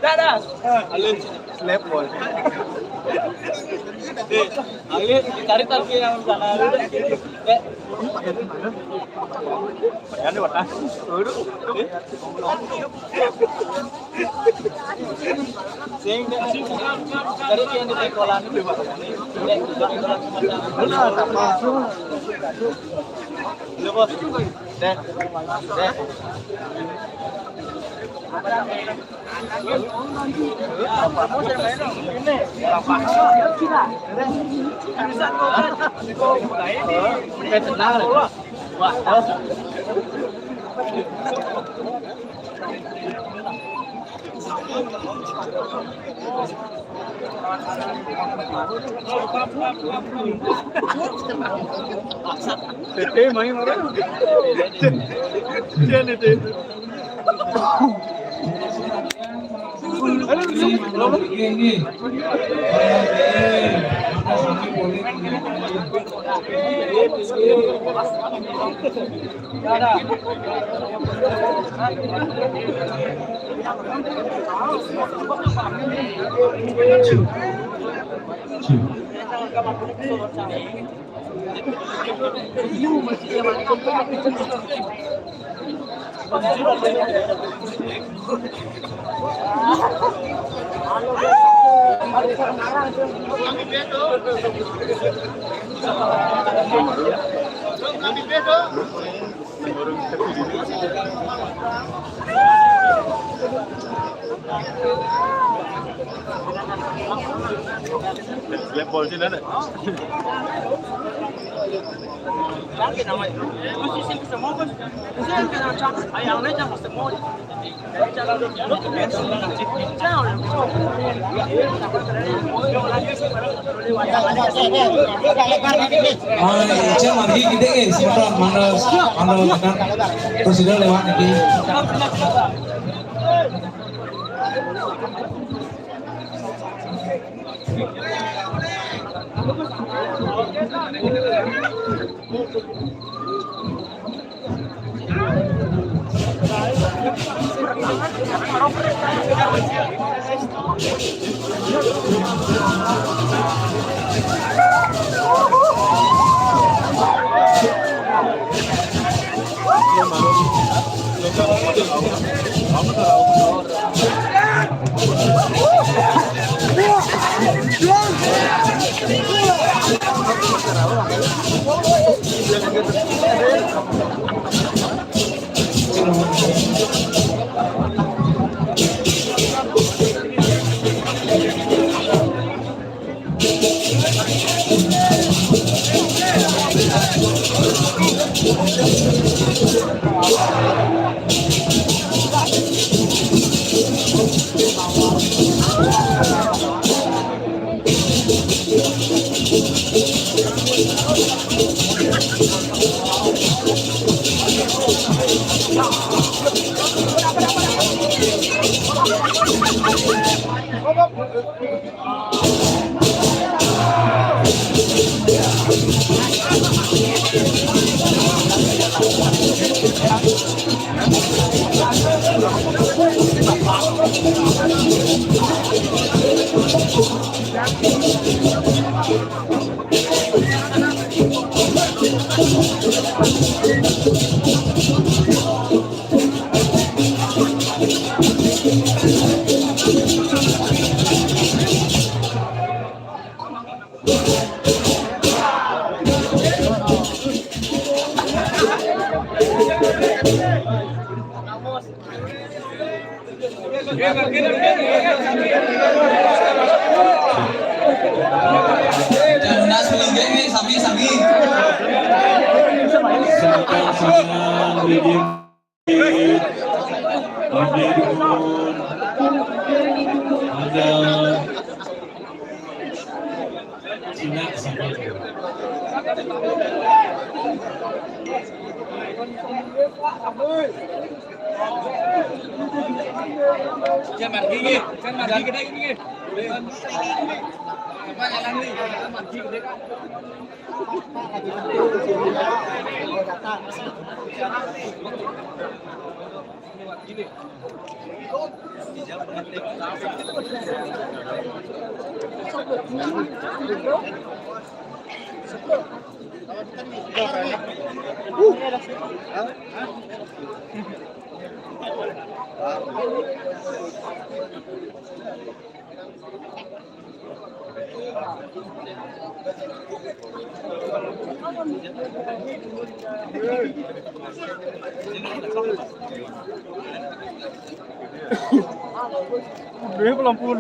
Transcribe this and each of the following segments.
Dadah. Alin slap ball. Alin ditarik tarik yang sana. Ini warna. Sing dari yang di kolam itu Pak. Benar apa? Lu bos. Deh. Main orang. Jangan itu. Slap ball sih ada. Lagi gede guys, mandal prosedur lewat lagi. Jangan gigi gede gini. Apa jalan nih? Mandi gede kan. Dia belum pun.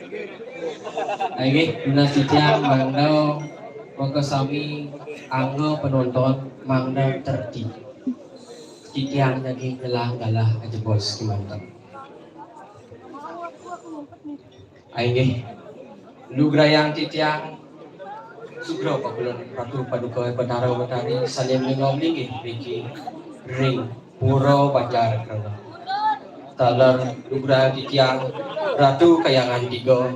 Lagi dinastitiang mangdao makasami anggo penonton mangdao terti. Titiang jadi gelang galah aja bos gimana? Aing lugrayang titiang sugro pagulon ratu paduka betara betari salim minum niki Riki ring puro bajar kerana talar lugrayang titiang ratu kayangan tiga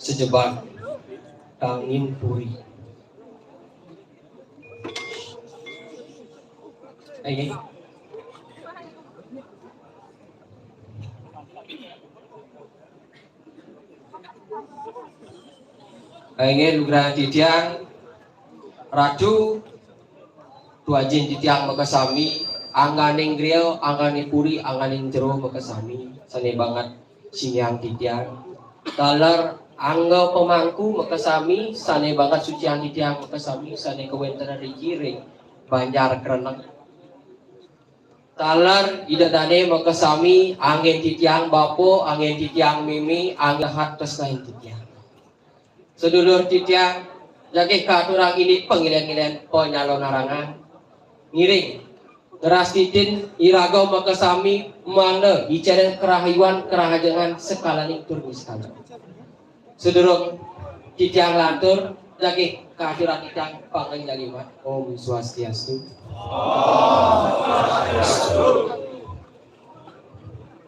sejebak tangin puri. Aing Aing lugrayang titiang ratu tuajin titiang makasami angganing griyo angganing puri angganing jero makasami sane banget sinyang titiang talar angga pemangku makasami sane banget sucian titiang makasami sane kewenten Riki ring banjar kereneng talar idadane makasami angin titiang bapo angin titiang mimi angin hatus lain titiang sedulur titiang jagih katurang ini pengilen-ilen penyalon narangan ngiring geras titin irago makasami mana icaren kerahyuan kerahajangan sekalaning turun sekala sedulur titiang lantur jagih katurang titiang pangenjalimat Om Swastiastu.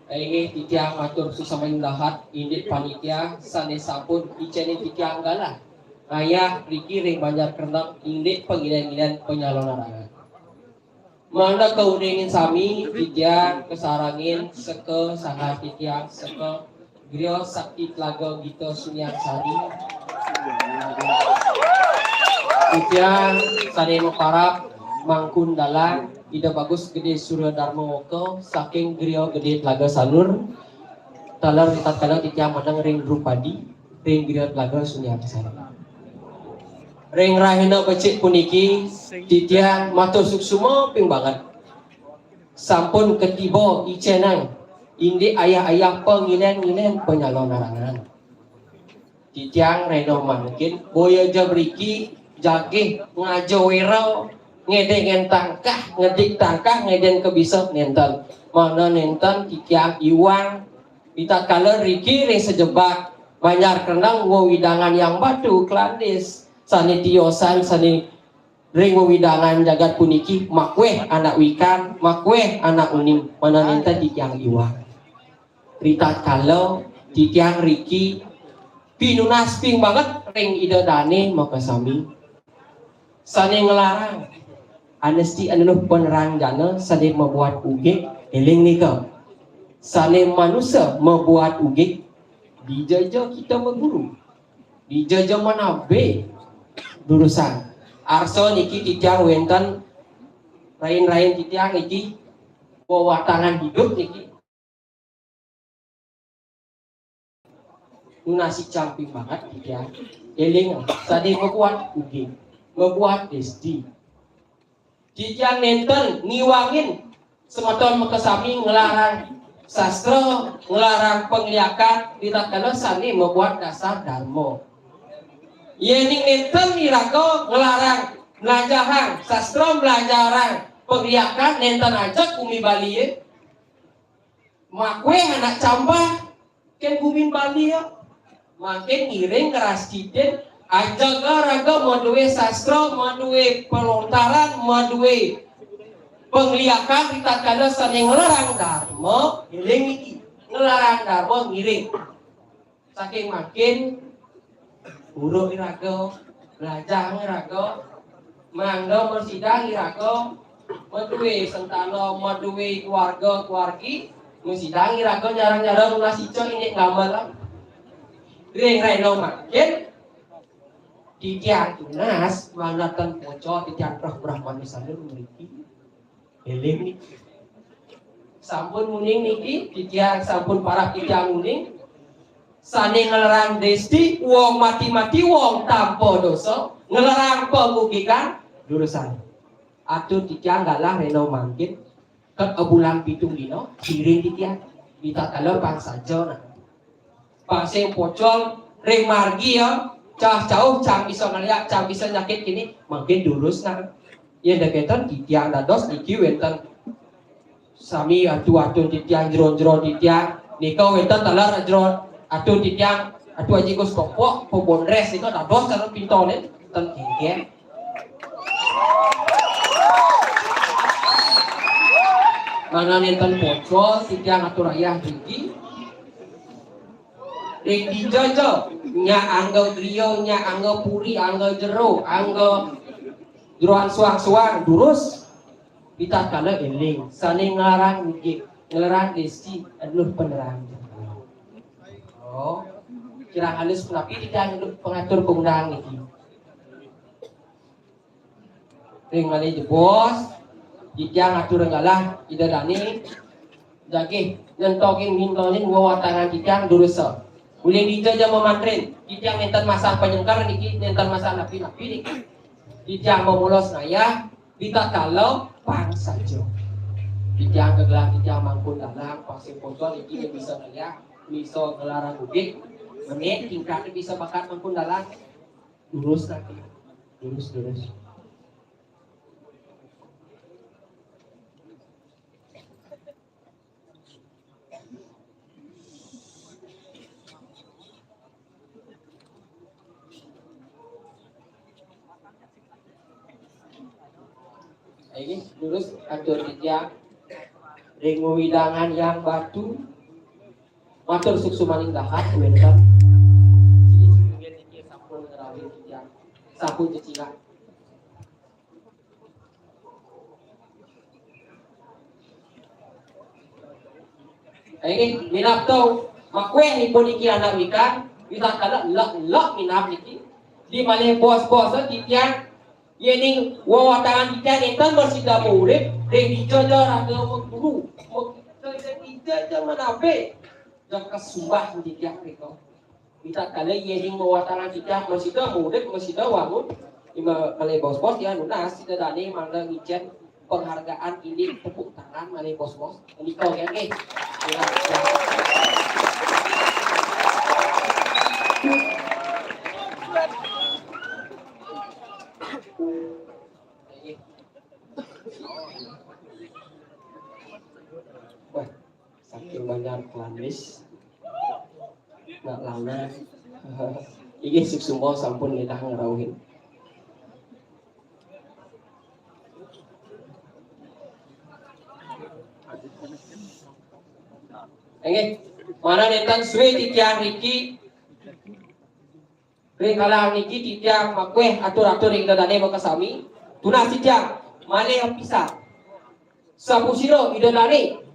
Ini titiang matur susamain dahat indit panitia sane sampun icene titiang galah ayah Riki ring banjar kerenang indit pengilen-ilen penyalonarangan mana keudingin sami titiang kesarangin seke sangat titiang seke griyo sakti telaga gito sunyang sari titiang sane maparap mangkun dalang ida bagus gede surya dharma woko saking griyo gede telaga salur talar tatkala titiang madang ring drupadi ring griyo telaga sunyang sari ring rahina becik puniki titiang matur suksuma ping banget sampun ketiba icenang indi ayah-ayah pengilen-ilen penyalon narangan titiang reno mangkin boya jabriki jagih ngajawero ngeden tangkah ngedik tangkah ngeden kebisok nenten mana nenten titiang iwang ditatkala Riki ring sejebak banjar kerenang wewidangan yang batu klandis sani tiosan sani ring wewidangan jagat puniki makweh anak wikan makweh anak unim mana nenten titiang iwang ritatkala titiang Riki pinunas ping banget ring ida dane makasami sani ngelarang anesti anu penerang jana sane membuat uge eling nika sane manusia membuat uge dijajah kita mengguru dijajah manabe durusan arso niki titiang wenten lain-lain titiang iki wawatangan hidup niki nasi camping banget titiang eling sane membuat uge membuat desti titiang nenten ngiwangin semeton makasami ngelarang sastra ngelarang pengliakan ditatkala sani membuat dasar dharma yening nenten irago ngelarang belajarang sastra belajarang pengliakan nenten aja kumi Bali makwe anak campah ken kumin Bali ya makin ngiring keras titin ajaga raga maduwe sastra maduwe pelontaran maduwe pengliakan ditatkala sane ngelarang dharma ngiring iki ngelarang dharma ngiring saking makin buruk iraga belajar iraga mangga mersidang iraga maduwe sentana maduwe keluargi mersidang iraga jarang-jarang lunas ico ini ngamal ring reno makin titiang tunas manatan poco titiang roh brahmana sadar memiliki eling niki sampun muning niki titiang sampun parah titiang muning sane ngelarang desti wong mati-mati wong tanpa dosa ngelarang pemugikan durusan atuh titiang galah reno mangkin ket bulan pitung dino kiring titiang ditatkala pangsaja paseng pocol ring margi ya cah jauh cang bisa ngeliat cang bisa nyakit kini makin lurus nah ya deketan di tiang dados iki wenten sami atu di tiang jero di tiang nika wenten talar jero atu di tiang atu aji kos kopok pobonres itu dados cara pintone ten kengke mana nenten pocol di tiang atu rayah tinggi ring dijojo nya anggo griyo nya anggo puri anggo jero anggo jeroan suang-suang durus kita kala eling saling ngarang mikir ngelarang desi adalah penerang oh kira halus tapi tidak pengatur pengundang ini ring kali bos dia ngatur ngalah tidak dani jagi nyentokin mintonin wawatangan kita durus boleh dijajah memantrin kita minta masa penyengkar niki minta masa napi-napi niki kita mau mulos naya kita kalau pang saja kita kegelar kita mangkun dalam pasir pocol niki bisa naya bisa gelarang udik menit tingkatnya bisa bakat mangkun dalam lurus nanti lurus ini lurus atur tiang ring widangan yang batu matur suksu maning dahat wenten sampun cicilan ini minap tau makwe ni poniki anak ikan kita kala lak minap niki di malih bos-bos di tiang yening wawatangan kita netan bersida murid ring dijojo raga guru dijojo manabe jaka sumbah di tiap mereka kita kala yening wawatangan kita bersida murid bersida wangun ima malih bos-bos ya lunas tidak dani mangga ngicen penghargaan ini tepuk tangan malih bos-bos ini kau ya ke wah saking banyak klamis nggak lama ini suksumo sampun kita ngerawin ini mana netan suwe titiang Riki ringkalang niki titiang makwe atur-atur ring dadane makasami tuna sijang male yang pisah sapu siro idadane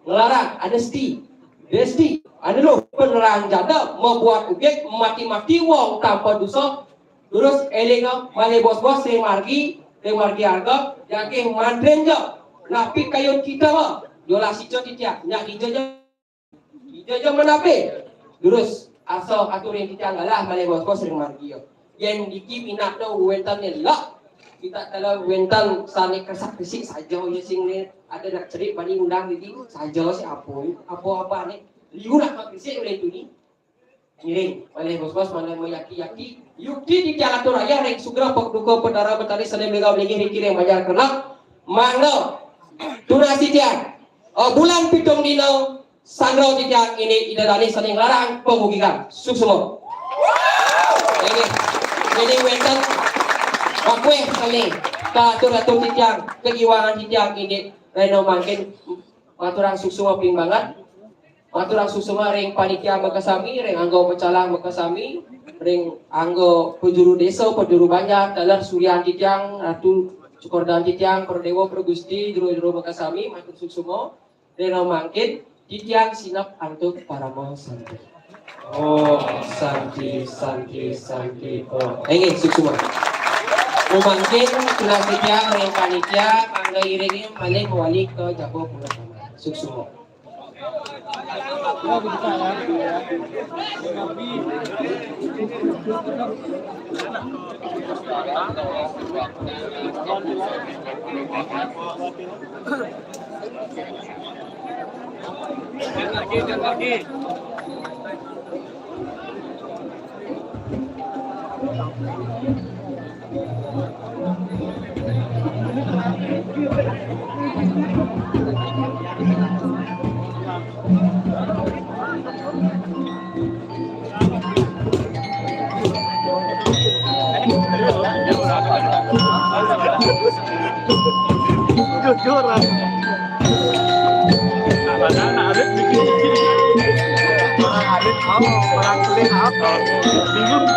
ngelarang anesti desti anu penerang janda membuat objek mati-mati wong tanpa dosa terus elinga male bos-bos sing margi harga jake mandren jo napi kayon kita wa yola sijo titiang nyak dijojo menape terus asal aturin kita ngalah male bos-bos sering margi yo yen diki minat do wentan lak kita kalau wentan sane kesak-kesik saja ya sing ne ada nak cerit bani undang didi saja si apa ne liu nak makisik oleh tu ni ngiring male bos-bos mana meyaki-yaki yukti di tiang atur raya rek sugra pok duko pedara betari sane lega lagi rikir yang banyak kelak mangga tunasi tiang bulan pitung dino sandrau tiang ini idadani saling larang pengugikan suksumo ini wentan makwe saling katur-atur tiang kegiwangan tiang ini reno makin maturang suksumo ping banget maturang suksumo ring panitia makasami ring anggo pecalang makasami ring anggo penjuru desa penjuru banyak dalam suryan tiang ratu cukordan tiang perdewa pergusti juru-juru makasami matur suksumo reno makin tiang sinap antuk para mau santi oh santi oh ini suksumo mungkin sudah tiang ring panitia angga iring malih mewali ke Jabo Pulau suksumo lagi Jujur lah. Anak-anak Arif bikin gini. Orang Arif mau, orang kulit apa? Bingung.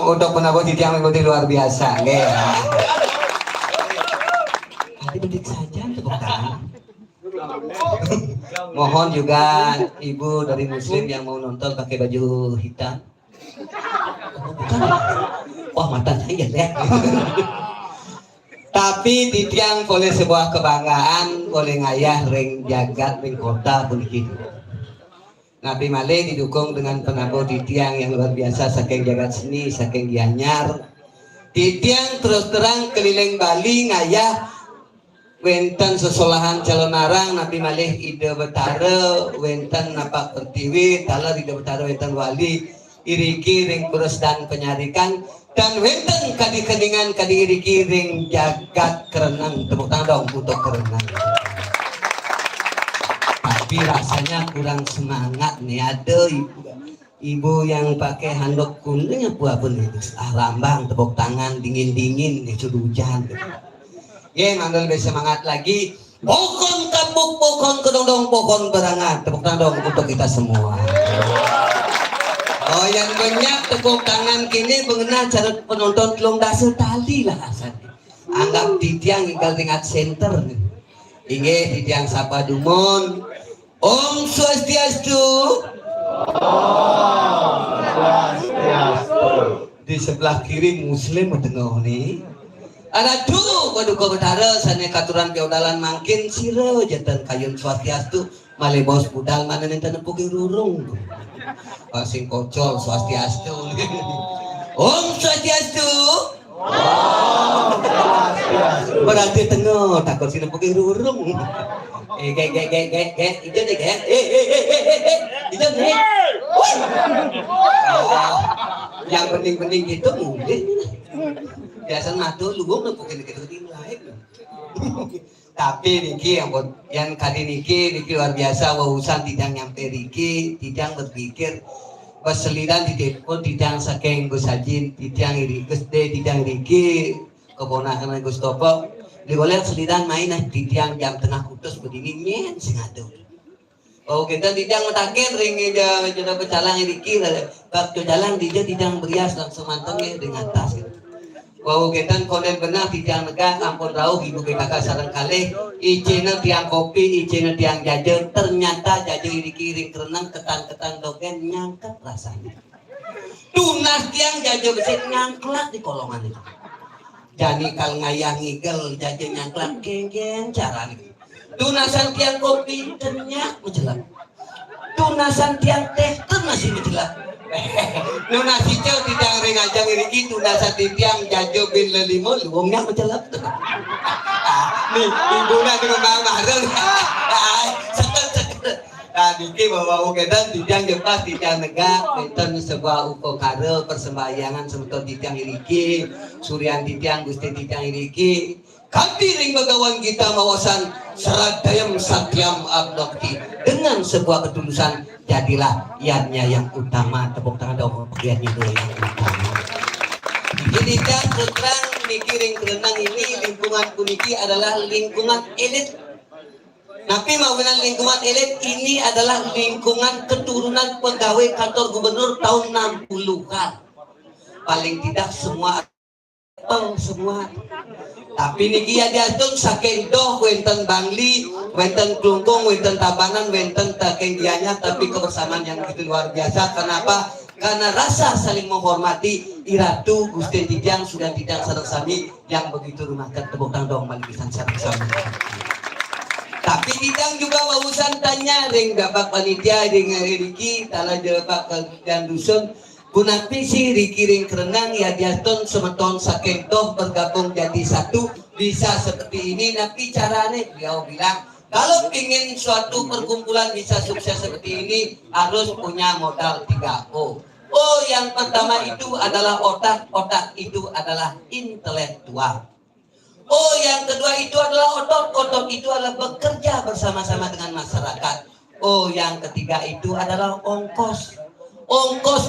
untuk penabur titiang mengikuti luar biasa. Oke. Hati bedik saja tepuk tangan. Mohon juga ibu dari muslim yang mau nonton pakai baju hitam. Bukan. Wah mata saya lihat. Tapi titiang boleh sebuah kebanggaan, boleh ngayah ring jagat ring kota begitu. Nabi Malih didukung dengan penabur titiang yang luar biasa saking jagat seni, saking gianyar. Titiang terus terang keliling Bali ngayah wenten sesolahan calon narang Nabi Malih ide betara wenten napak pertiwi talar ide betara wenten wali iriki ring kurus dan penyarikan dan wenten kadi keningan kadi iriki ring jagat kerenang tepuk tangan dong untuk kerenang. Tapi rasanya kurang semangat nih ada ibu yang pakai handuk kuning apa itu lambang tepuk tangan dingin itu hujan. Ya, mandul lebih semangat lagi. Pokon kapuk, pokon kedong-dong, pokon berangan. Tepuk tangan dong untuk kita semua. Oh, yang banyak tepuk tangan kini mengenai cara penonton telung dasar tali lah asalnya. Anggap titiang ingkal ringat center. Inge titiang sapa dumon. Om Swastiastu. Om Swastiastu. Di sebelah kiri muslim tengah nih. Ada tuh paduka betara sana katuran feodalan mangkin sira jatan kayun Swastiastu malih bos budal mana enten nepuki rurung sing kocol Swastiastu. Om Swastiastu. Om Swastiastu. Berarti tengah takut sing nepuki rurung. Ijo deh ijo deh. Yang penting-penting gitu mungkin biasa matu luwung nepukin gitu lain. Tapi niki yang kali niki luar biasa wausan tidak nyampe niki tidak berpikir peselidan di depo tidak saking Gus Hajin tidak iri Gus De tidak niki keponakan Gus Topo diboleh selidan main tidak jam tengah kutus begini nyen sing atuh. Oh kita tidak ngetakin ring jodoh pecalang niki bab jalan tidak berias langsung mantengnya dengan tas gitu. Wow kita konen benar tidak negah ampun rauh ibu BKK sareng kalih icena tiang kopi icena tiang jajan ternyata jajan iri-iri kerenang ketan-ketan dogen nyangkat rasanya tunas tiang jajan besi nyangklat di kolongan itu jadi kal ngayang ngigel jajan nyangklat geng-geng cara nih tunasan tiang kopi ternyata menjelang tunasan tiang teh masih menjelang Nuna hijau tidak ring aja miriki tunasan tiang jajo bin lelimo luwungnya mencelap tuh. Nih ibunya di rumah mareng. Sekel. Nah niki bawa kita tiang jelas tiang negak enten sebuah upokare persembahyangan semeton tiang iriki suryan tiang gusti tiang iriki kanti ring bagawan kita mawasan seradayam satyam abdokti dengan sebuah ketulusan jadilah iannya yang utama tepuk tangan dong bagian itu yang utama. Jadi kan terang mikirin kerenang ini lingkungan kuniki adalah lingkungan elit. Tapi mau bilang lingkungan elit ini adalah lingkungan keturunan pegawai kantor gubernur tahun 60-an. Paling tidak semua tapi niki ya diatur saking doh wenten Bangli, wenten Klungkung, wenten Tabanan, wenten Takenggianya, tapi kebersamaan yang begitu luar biasa. Kenapa? Karena rasa saling menghormati iratu Gusti Tijang sudah tidak sareng sami yang begitu rumahkan tepuk tangan dong malisan sareng sami. Tapi Tijang juga wawusan tanya ring bapak panitia ring Riki tala bapak dan dusun kunapi si Riki ring kerenang ya diaton semeton saking toh bergabung jadi satu bisa seperti ini. Tapi caranya beliau bilang kalau ingin suatu perkumpulan bisa sukses seperti ini harus punya modal 3O. Oh yang pertama itu adalah otak itu adalah intelektual. Oh yang kedua itu adalah otot itu adalah bekerja bersama-sama dengan masyarakat. Oh yang ketiga itu adalah ongkos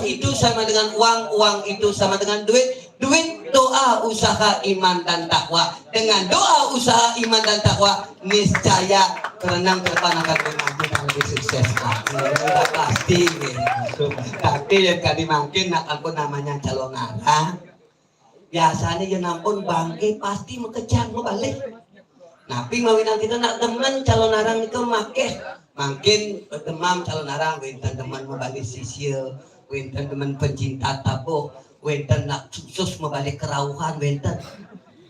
itu sama dengan uang itu sama dengan duit, doa, usaha, iman dan takwa. Dengan doa, usaha, iman dan takwa niscaya kerenang ke depan akan maju dan lebih sukses. pasti. Tapi yang kali makin nak aku namanya calon arah. Biasanya ya nampun bangke pasti mau kejar mau balik. Tapi mawin kita nak teman calon arang itu makin demam calon arang, winten teman mau balik sisil, winten teman pencinta tabuh, winten nak susus mau balik kerauhan, winten.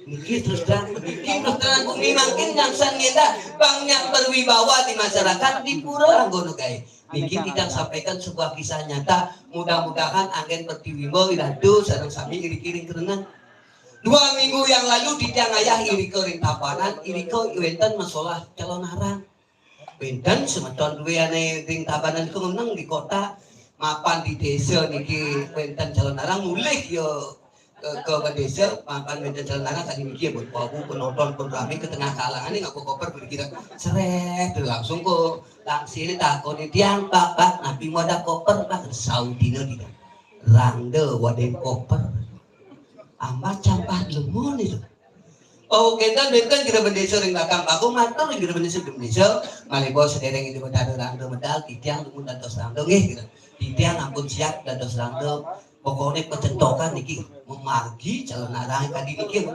Niki terus terang bumi makin nyangsan kita banyak berwibawa di masyarakat di Pura Anggono guys. Niki tidak sampaikan sebuah kisah nyata. Mudah-mudahan agen bertiwimbo iradu sareng sami iri-iri kerengan. 2 minggu yang lalu di tiang ayah iriko rintapanan iriko wenten masalah calon arang. Wenten semeton dua ane rintapanan itu menang di kota mapan di desa niki wenten calon arang mulih yo ke desa mapan wenten calon arang tadi niki buat aku penonton kami ke tengah kalangan ini ngaku koper berkira seret langsung kok langsir takon tiang pak nabi wadah koper pak Saudi no tidak rangde wadah koper amat campah lemon itu. Oh kita kita berdesa dengan belakang aku matur kita berdesa malih bos sedereng itu berada rangde medal titiang lumun dan tos rangde gitu. Titiang ampun siap dan tos rangde pokoknya kecentokan niki memargi calon arang kadi niki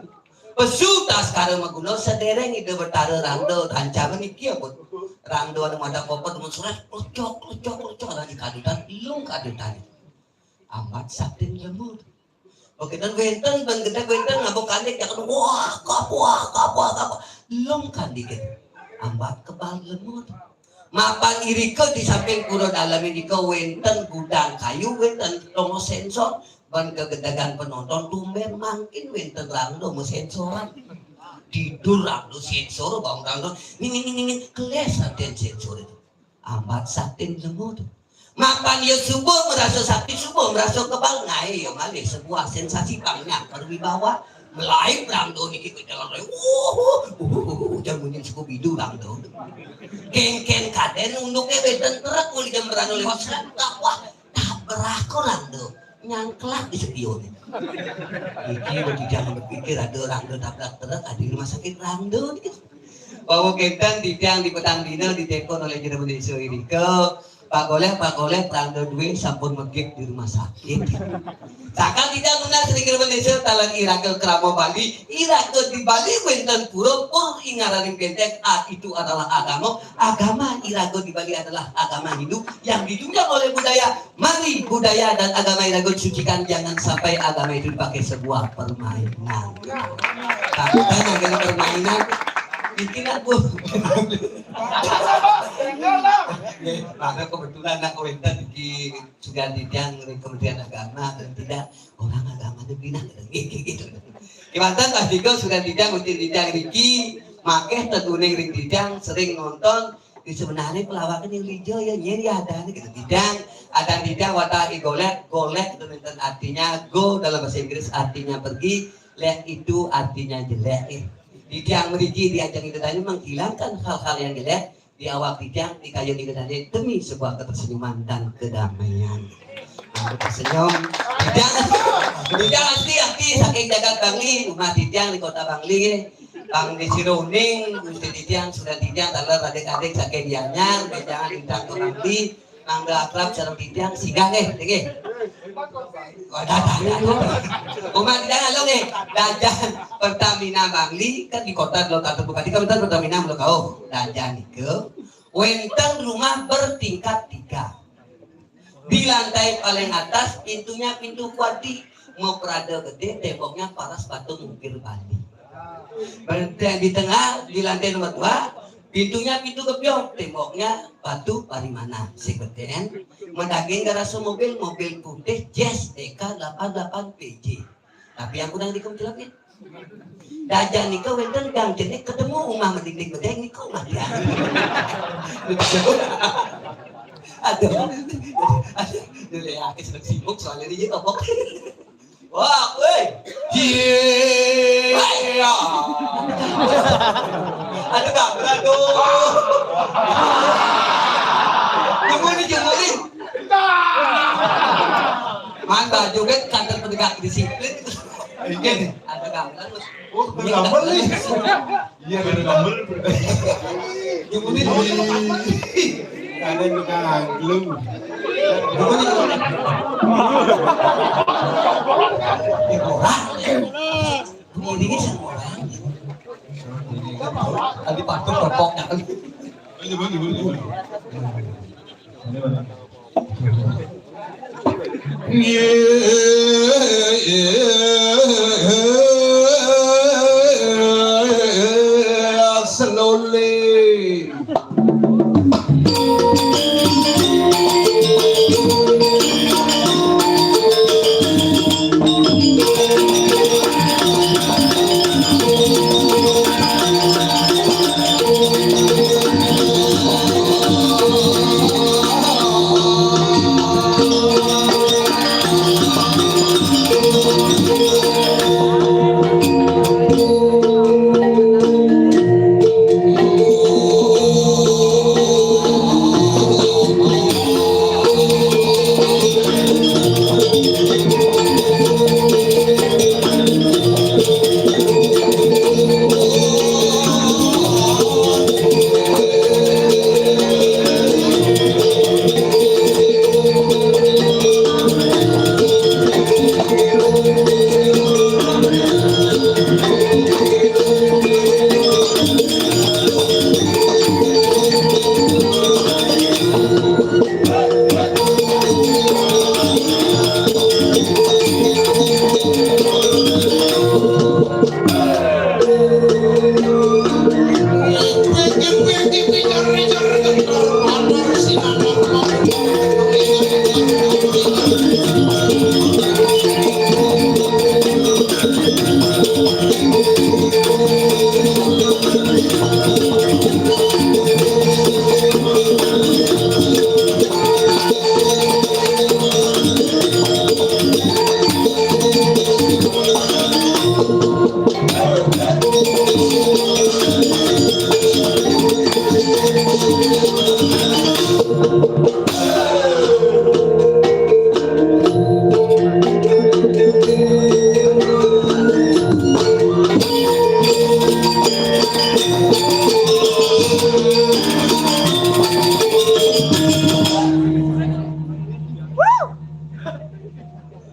pesu tas karo maguno sedereng itu berada rangde ancaman niki apa rangde anu mada koper mun surat kocok lagi kadutan ilung kadutan amat saktin lemur. Oke dan wenten ban gede wenten ngabok kandek ya kan wah kapua lom kandek ambat kebal lemut mapan iriko di samping pura dalam iriko wenten gudang kayu wenten tomo sensor ban kegedagan penonton tumben makin wenten rangdo mau sensoran tidur rangdo sensor bang rangdo ini keles saten sensor itu ambat saten lemut. Makan ya subuh merasa sakit subuh merasa kebal ngai ya malih sebuah sensasi banyak berwibawa melayu rangdo niki jalan jamunin suku bidu rangdo ken kaden unduknya beten terak muli jam berano lewat selat wah tabrak rangdo nyangklak di sepion iki jangan berpikir ada rangdo tabrak terak ada di rumah sakit rangdo bahwa kentan di tiang di petang dino ditekon oleh Jero Desa Iriko Pak Golek rangdo duwe sampun megik di rumah sakit. Sakal tidak benar sering Indonesia talan Iragel Keramo Bali. Iragel di Bali wenten pura pur ingaraning pentek itu adalah agama Iragel di Bali adalah agama Hindu yang ditunjang oleh budaya. Mari budaya dan agama Iragel sucikan, jangan sampai agama itu dipakai sebuah permainan. Tapi kan permainan bikin aku. Maka kebetulan nak wenten di sudah ditiang Kementerian Agama dan tidak orang agama itu pindah gitu. Kimantan Pak Diko sudah ditiang Riki, makeh tetuning ring ditiang sering nonton. Di sebenarnya pelawakan yang lijo ya nyeri ada gitu ditiang, ada ditiang watahi golek itu artinya go dalam bahasa Inggris artinya pergi, lek itu artinya jelek. Di tiang meriki diajang itu tadi menghilangkan hal-hal yang jelek di awal tiang di kayu itu tadi demi sebuah ketersenyuman dan kedamaian. Tersenyum, tidak hati saking jagat Bangli, rumah tiang di kota Bangli, Bang di Siruning, di tiang sudah tiang, talar adik-adik saking dianyar, jangan intang ke Bangli, nangga akrab sareng tiang singgah deh. Umat tidak halo nih, dajan Pertamina Bangli kan di kota Blok atau Bupati kan Pertamina Blok kau dajan itu, wenten rumah bertingkat 3. Di lantai paling atas pintunya pintu kuati, mau perada gede, temboknya paras batu mungkir Bali. Di tengah di lantai nomor 2. Pintunya pintu gebyong, temboknya batu parimana. Seketen, mendaging garaso mobil putih Jazz DK88 PJ. Tapi yang kurang dikumtilapin. Dajan nika wenten gang jenek ketemu umah mending-mending nika umah dia. Aduh, ya, sedang sibuk soalnya dia topok. Wah, weh, iya. Aduh gak tuh. Jemurin. Mantap juga kantor penegak disiplin. Ada gambar lu. Oh, gambar nih. Iya, ada gambar. Jemurin. ada juga glue. Ini kan semua. Tadi patung berpoknya. Slowly.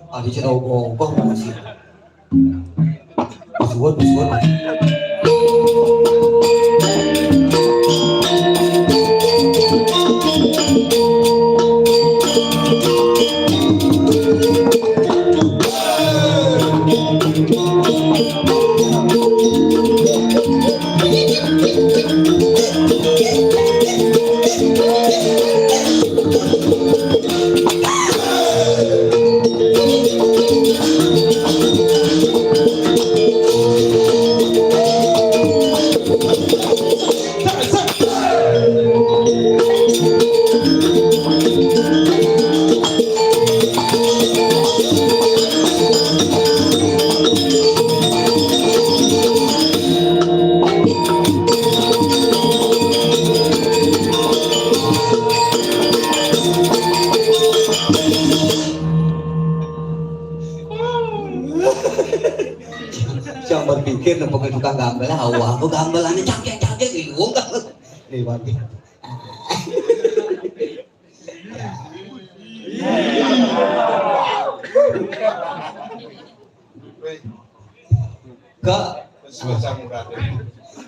Adi cerita ogong masih. Suwon. Siang berpikir dan pokoknya tukang gambel hawa aku gambelannya cakek gitu lewat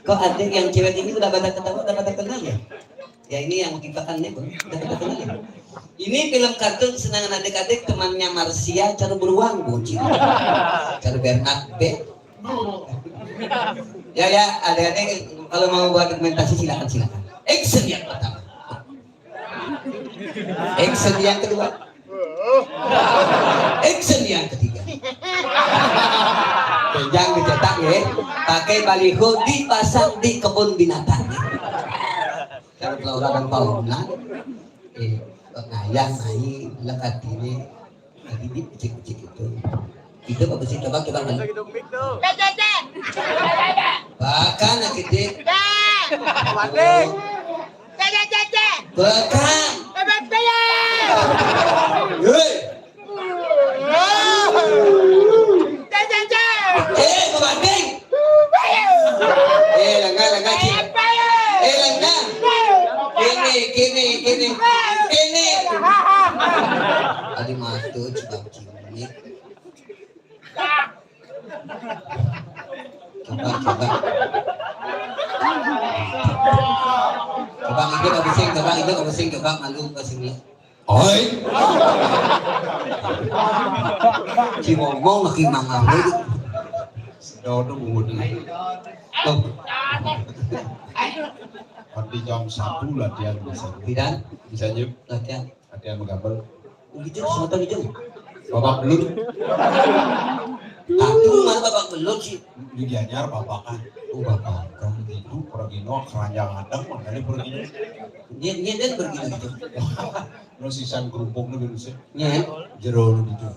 kok adik yang cewek ini udah pada ketawa udah pada kenal ya? Ya ini yang kipakannya udah pada kenal ya? Ini film kartun senangan adik-adik temannya Marsia cara beruang bocil cara Bernard B. Ya adik-adik kalau mau buat dokumentasi silakan. Action yang pertama, action yang kedua, action yang ketiga. Jangan dicetak ya, pakai baliho dipasang di kebun binatang. Kalau orang bangunan, ngayang naik lekat ini, lagi dicek itu. Itu bagus sih, coba kan. Bahkan gede. Bahkan. Kebanding. Langga. Kini Adi matu sebab cimik. Coba. Coba itu kabusing, coba malu ke sini. Oi. Si ngomong lagi mangawe. Dodo bungut ini. Tuh, Nanti jam 1 latihan bisa. bidan, Bisa juga latihan. latihan menggambar. Gitu, semua gitu. Babak belur Aduh, mana babak belum sih? di Gianyar bapak kan. Oh, bapak. Itu pergino keranjang adang makanya pergino. Dia dan begini gitu. Lo sisan kerupuk nu biru sih. Nya, Jero nu gitu.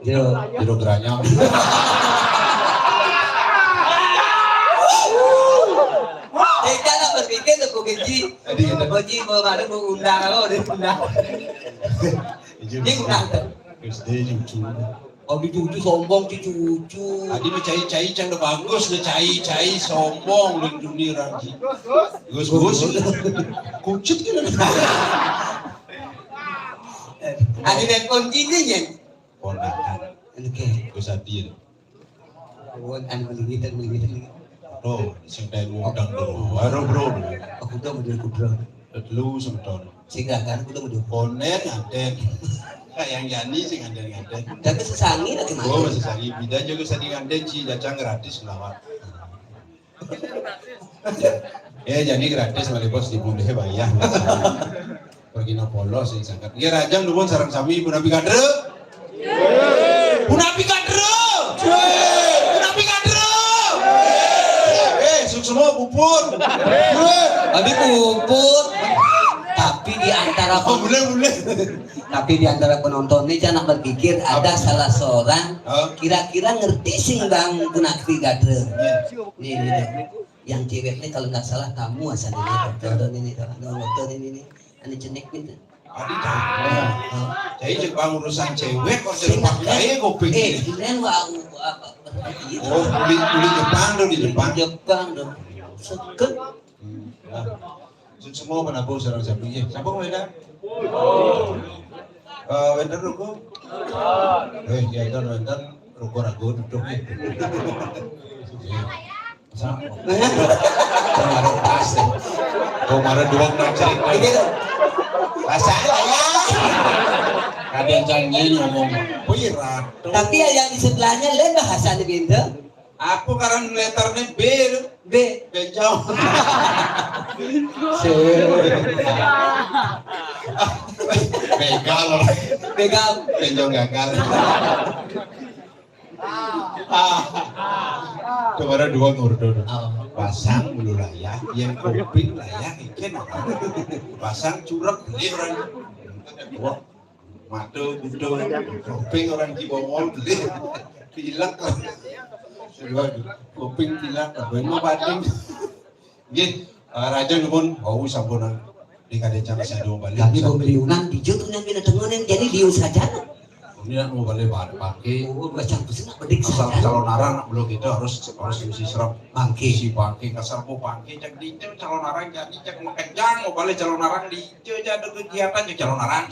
Jero geranyang. jangan berpikir aku gaji. Jadi kita Gaji mau ada mau undang aku, dia undang. Dia undang. SD cucu. Oh, dicucu sombong, dicucu. Tadi mah cai can udah bagus, udah cai sombong lindungi ranji. Gus. Kucut kan. Ada telepon ini ya. Ponakan. Oke. Gus Adil. Anu begitu. Bro, sing dai udang dulu. Baru bro. Aku udah model kudro. Lu semton. Sehingga kan aku udah model. Ponen ngaden. Yang Yani sing ngaden. Tapi sesangi lagi Oh, mana? masih sari. Bida juga sari ngaden ci jacang gratis ngelawat. Jadi gratis mali bos di bunda bayar. Pergi na polos sing sangat. Nggih rajang nuwun sareng sami Punapi Kadre. Punapi Kadre. Punapi Kadre. Semua pupur. Abi puput. Tapi di antara Boleh. tapi di antara penonton ini jangan berpikir ada salah seorang kira-kira ngerti sih Bang Punapi Kadre. Nih. Yang ceweknya kalau nggak salah kamu asal ini motor ini ane cenek gitu. Adi dah. Jadi Jepang urusan cewek kok Jepang kaya kuping. Kalian wah apa? Oh, beli Jepang dong di Jepang. dong. Seket. Semua penabuh sarang sapi. Siapa wenda? Wenda ruko? Ya kan wenda ruko ragu duduk ya. Sama. Kemarin tas deh. Kemarin dua nak cerita. Masalah ya. Kadang janji ngomong. Pirat. Tapi yang di sebelahnya lain bahasa di Bintu. Aku karena letternya B jauh. Begal benjol gagal. Kemarin dua ngurdo pasang bulu layah yang kuping layah ikan pasang curug beli orang dua matu budo kuping orang Cibongol beli pilek kuping pilek ben mau bating nggih raja nuwun wau sampun di kadecang saya balik Kami pembeliunan di jodohnya bina dengerin jadi diu saja. ini mau balik pakai Baca pesan bedik asal saja. calon arang belum gitu harus mesti serap Bangke. si bangke kasar mau bangke cek di calon arang jadi cek makejang mau balik calon arang di ada kegiatan cek calon arang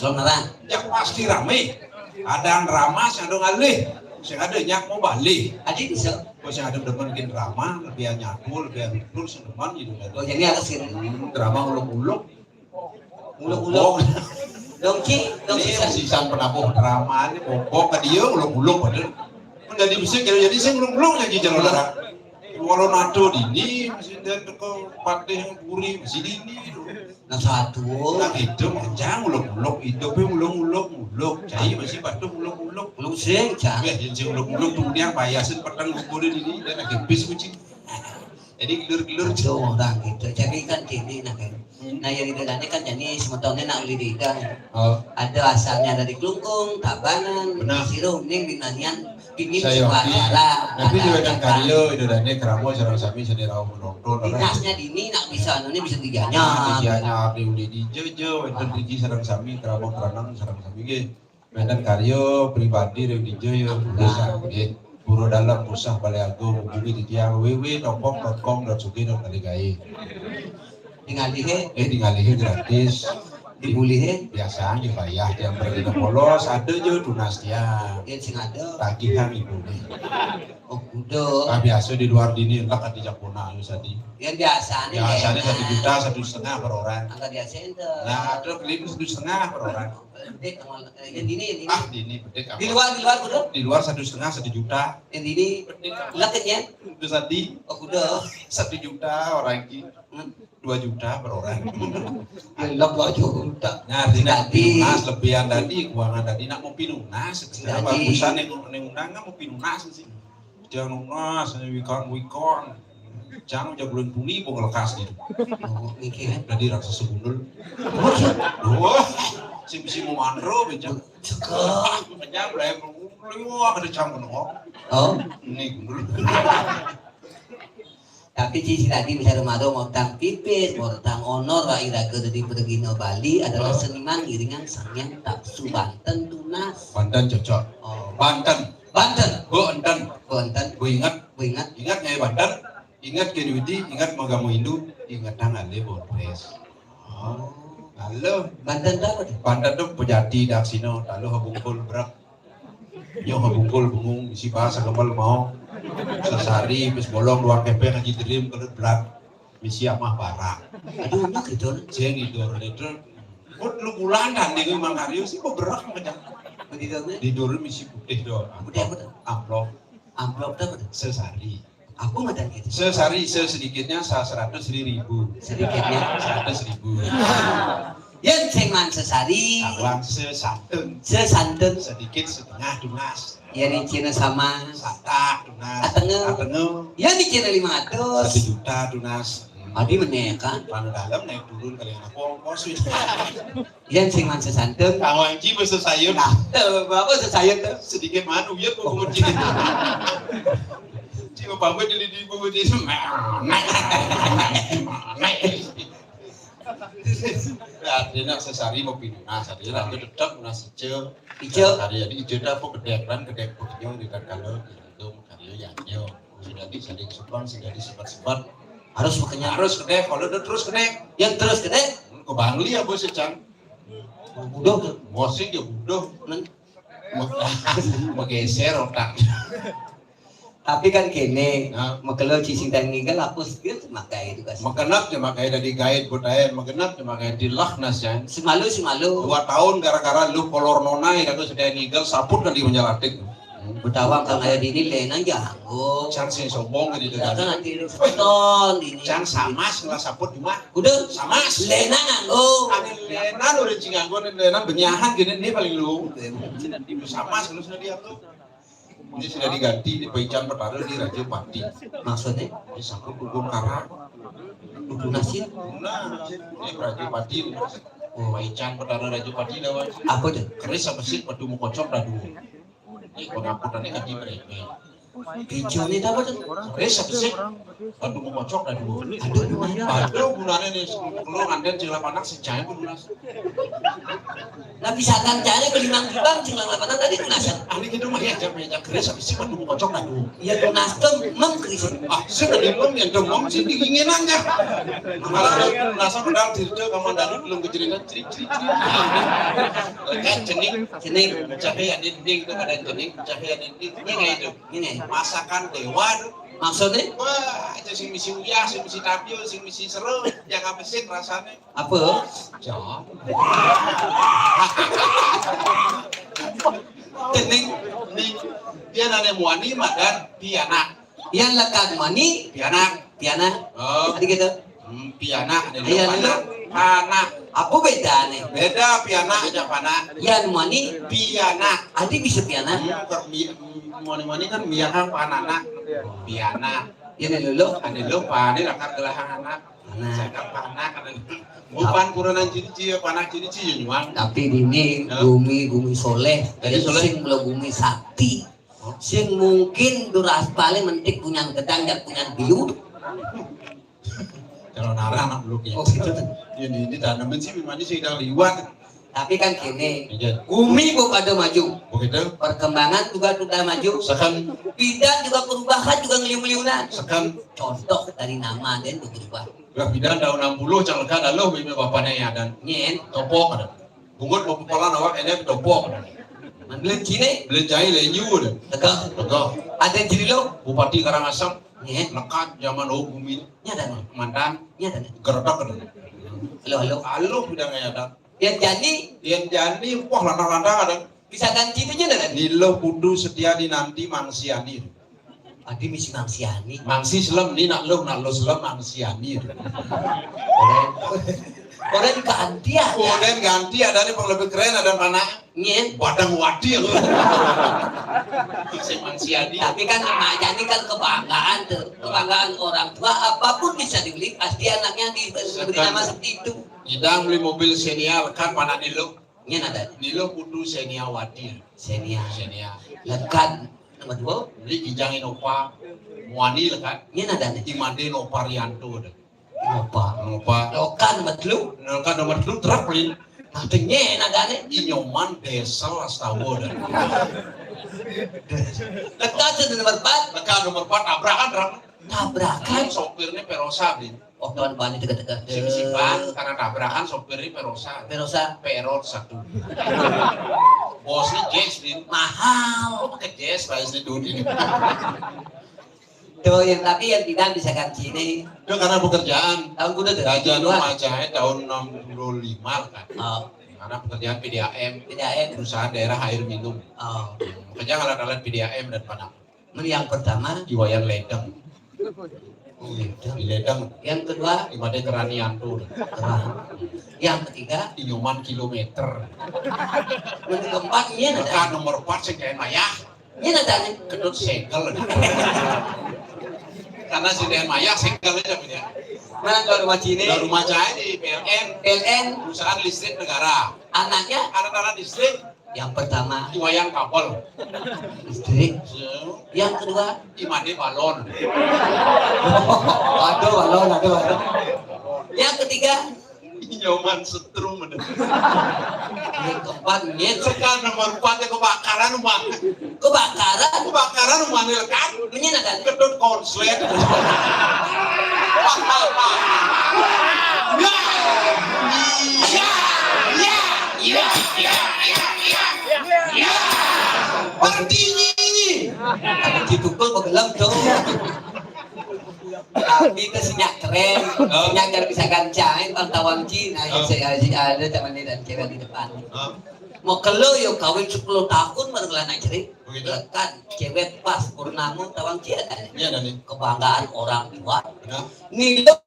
cek pasti rame ada ramas ada ngalih sing ada nyak mau balik Adik bisa. bos yang ada depan bikin drama lebih nyaku lebih ribut sedepan gitu Oh jadi harus sih. drama uluk-uluk Dongki ini sisa penabuh drama ini bobok ke dia uluk-uluk padahal menjadi bisa jadi saya uluk-uluk jadi calon arang walau nato dini masih ada teko patih yang puri masih dini Nah satu. nah itu panjang uluk-uluk hidupnya uluk-uluk cai masih batu uluk-uluk Belum sering cah. ya jadi uluk-uluk kemudian payasin petang kumpul ini dan agak bis kucing jadi gelur-gelur Itu orang gitu. Jadi kan ini nah kan. Nah yang di dalamnya kan jadi semetonnya nak beli di idang. Ada asalnya dari Klungkung, Tabanan, Benar. Sirum, Ning, Binanian, Pingin, saya Sumatera. tapi juga kan karyo itu dan ini keramo sarang sami sendiri rawa menonton Dinasnya dini nak bisa, ini bisa diganya. Dianya di uli di jojo itu di sarang sami keramo keranang sarang sami ge medan karyo pribadi di jojo bisa ge Puro dalam pusah balai agung hubungi di tiang www.nopok.com.sugi.kaligai Tinggal di tinggal gratis dibulihin biasanya bayah yang pergi ke polos ada aja dunastia yang sing ada tagihan ibu nih. oh udah Ah biasa di luar dini lah kan di Japona itu tadi. yang biasanya Biasanya 1 juta 1,5 per orang. angka biasa ente Nah terus beli 1,5 per orang. gede yang ini Ah dini bedek di apa? luar udah Di luar 1,5 1 juta. yang ini lakenya Itu tadi oh udah 1 juta orang ini 2 juta per orang. yang lo juta Nah, tidak pinunas lebihan tadi keuangan tadi nak mau pinunas sebenarnya bagusan yang undang mau pinunas sih. Jangan lunas, wikon. Jangan udah bulan puni mau lekas gitu. oh mikir Jadi rasa segundul. Wah, si mau mandro bencang. cekak Bencang belum ada campur oh Ini gundul. tapi Cici tadi bisa rumado mau tang pipis, mau tang honor, iraga dari Pergino Bali adalah seniman iringan sangyan taksu Banten tunas. Banten cocok. Oh, Banten. Banten, Banten. Banten, Gue ingat. ingat. Ingat nyai Banten. Ingat Kedudi. Ingat Magamu Hindu. Ingat tangan le Bondres. Oh, Halo. Banten apa tuh? Banten tuh pejati daksino. Lalu habungkul berak. Yo habungkul bungung. Isi bahasa kembal mau. Sesari, bis bolong, luar kepe, ngaji dirim, kelut belat. Misi amah barang. Aduh, enak gitu. Saya ngidur itu. Kok lu bulanan nih Mang Karyo sih kok berak macam. Begitu gue. Tidur misi putih doang. Putih apa tuh? Amplop Amplop apa tuh? sesari. Aku nggak tahu gitu. Sesari sesedikitnya 100.000. Sedikitnya. 100.000. Yang cengan sesari, Awang sesanten. sesanten. Sedikit setengah dunas. Ya di Cina sama. Satak dunas. Atengeu. Atengeu. Yang di Cina 1 500. juta dunas. Adi menekan. Panu dalam naik turun kali anak pos. Yang cengan sesanten. Awang ji bisa sayur. Nah, bapak sesayang tuh. Sedikit manu ya kok kemudian. Cuma pamit di kemudian. Artinya sesari mau pinunas, artinya aku tetap munas hijau. Hijau. Hari ini hijau dah aku gede putihnya di kalau itu karyo yang hijau. Sudah di supan, sudah disebat-sebat. Harus makanya Harus gede, kalau udah terus gede. yang terus gede. Ke Bangli ya bos secang. Budoh tuh. Mosing ya budoh. Menggeser otak. Tapi kan kene, Nah. makalo cising tanggal hapus dia makai itu kan. Magenap ya makanya dari guide budaya magenap ya makanya dilaknas ya. Semalu 2 tahun gara-gara lu kolor nonai aku sudah nigel saput kan di menyalatik. Betawang kang aya di ini lena janggo. Can sing sombong gitu Kan kan. nanti lu foton ini. Can samas ngelah saput di mah. Udah Samas. lena nganggo. Ane lena udah cinganggo lena benyahan gini nih paling lu. Samas lu sudah dia tuh. Ini sudah diganti di Paican Petara di Raja Pati. Maksudnya Ini sangkut hukum karang. kudu nasin Nah, ini Raja Pati. Oh, Paican Petara Raja Pati lawan. apa tuh? Keris apa sih padu mau kocok dah dulu. Ini pengakutannya kan di mereka. Hijau ini apa tuh? Keris apa sih padu mau kocok dah dulu. Aduh gimana? Aduh gunanya nih kalau nganden cila panak secaya pun lunas. Nah bisa kancanya ke limang jibang cing lapan tadi tunasan. Ahli gitu mah ya jam keris apa sih padu mau kocok dah dulu. Ya tunas tuh mem kris. Ah, sudah demam yang demam sih diinginan aja. Malah nasa pedal dirjo kamandanu belum kejerinan ciri-ciri. Lekat jening Jening cahaya dinding itu ada jening cahaya dinding ini itu ini masakan dewa tuh. maksudnya Wah, itu sing misi uyah, sing misi tapio, sing misi seru, yang apa sih rasanya? apa? Jauh. Jening Ini dia nanya muani madan pianak, yang lekat mani pianak. piana Oh, tadi gitu. pianak ada Iya, panah, panah. Apa beda nih? Beda pianak aja panah. Yang mani Pianak. adik bisa piana. Muani-muani kan miakan panana. Pianak. Yang lulu Ada lupa, ini lakar gelahan anak. Nah. Saya panak, bukan kurangan cici, panak cici nyuang. tapi ini gumi soleh Jadi soleh. sing belum gumi sakti sing mungkin duras paling mentik punya gedang dan punya biu Kalau nara anak belum ya. oh gitu tuh Ini tanaman sih memang sih udah liwat. Tapi kan gini, Iya. bumi kok ada maju, Begitu. perkembangan juga maju, Sekan bidang juga perubahan juga ngeliung-ngeliungan. sekan Contoh dari nama dan berubah. bidan tahun 60 calekan alo bibi bapaknya ya dan Nyen, topok ada. Bungut mau kepala nawak ini topok. mandelin cine, Beli jahil lenyu ada. tegak. Tegak. Ada jadi lo, Bupati Karangasem nyen, lekat zaman bumi nyata, mantan nyata. gerdak ada. Halo. Alo bidangnya ada. Yang jadi Yang jadi wah lantang-lantang ada. bisa ganti itu nyata. Nilo kudu setia dinanti mangsiani. Adi misi mangsiani. Mangsi selam ni nak lo selam mangsiani. Orang ganti ya. Kemudian ganti ada nih yang lebih keren ada mana? Nyen. Badang wadi lo. Si mangsiani. Tapi kan emaknya ini kan kebanggaan tuh, kebanggaan orang tua apapun bisa dibeli pasti anaknya diberi nama seperti itu. Kita beli mobil senior kan mana Nilo? Nyen ada Nilo kudu senior wadi. senior, Senior. lekat nomor dua, Beli Ijang Innova Muani lekat. nyen ada nih, Imade Nova Rianto. apa? Nova. Lokan nomor dua, Kan nomor dulu teraplin. nanti nyen ada nih, Inyoman desel astawa. lekat itu nomor empat, Lekat nomor 4 tabrakan tabrakan, kan sopirnya Perosa Blin. oh tuan bani dekat-dekat, Simpan karena tabrakan sopirnya Perosa. Perosa Perot 1. Bosnya Jess Blin. mahal, Pakai Jess lah ini dulu ini. tuh yang tapi yang tidak bisa ganti ini, Itu karena pekerjaan. tahun kuda tuh, Raja dua, Lumajang tahun 65 kan. oh, Karena pekerjaan PDAM, tidak perusahaan daerah air minum. oh, Kerja alat-alat PDAM dan panah. yang pertama, Di Wayan Ledeng. Di Ledeng. yang kedua, Imade Keranianto. terang. Yang ketiga, Inyoman kilometer. yang keempat, nyen ada, Lekat nomor 4 sing kayak maya. nyen ada nih, Kedut segel. Karena si Den Maya segel aja punya. mana tuan rumah Cine, Di rumah saya di PLN, PLN, perusahaan listrik negara. anaknya Anak-anak listrik yang pertama di wayang kabel. listrik, So, yang kedua Imade balon. waduh, yang ketiga, Inyoman setrum. yang keempat nyet, Sekarang nomor 4 kebakaran rumah. kebakaran, Kebakaran rumah ini lekat. menyenangkan, Kedut konslet. Partinya ini. ada dipukul begelam dong. Tapi itu senyak keren, senyak yang bisa gancain pantauan Cina yang saya ada teman dan cewek di depan. Mau kelo yo kawin 10 tahun baru anak cerik. Begitu. Lekat cewek pas purnamu tawang Cina. Iya Dani. Kebanggaan orang tua. Nah, Nilo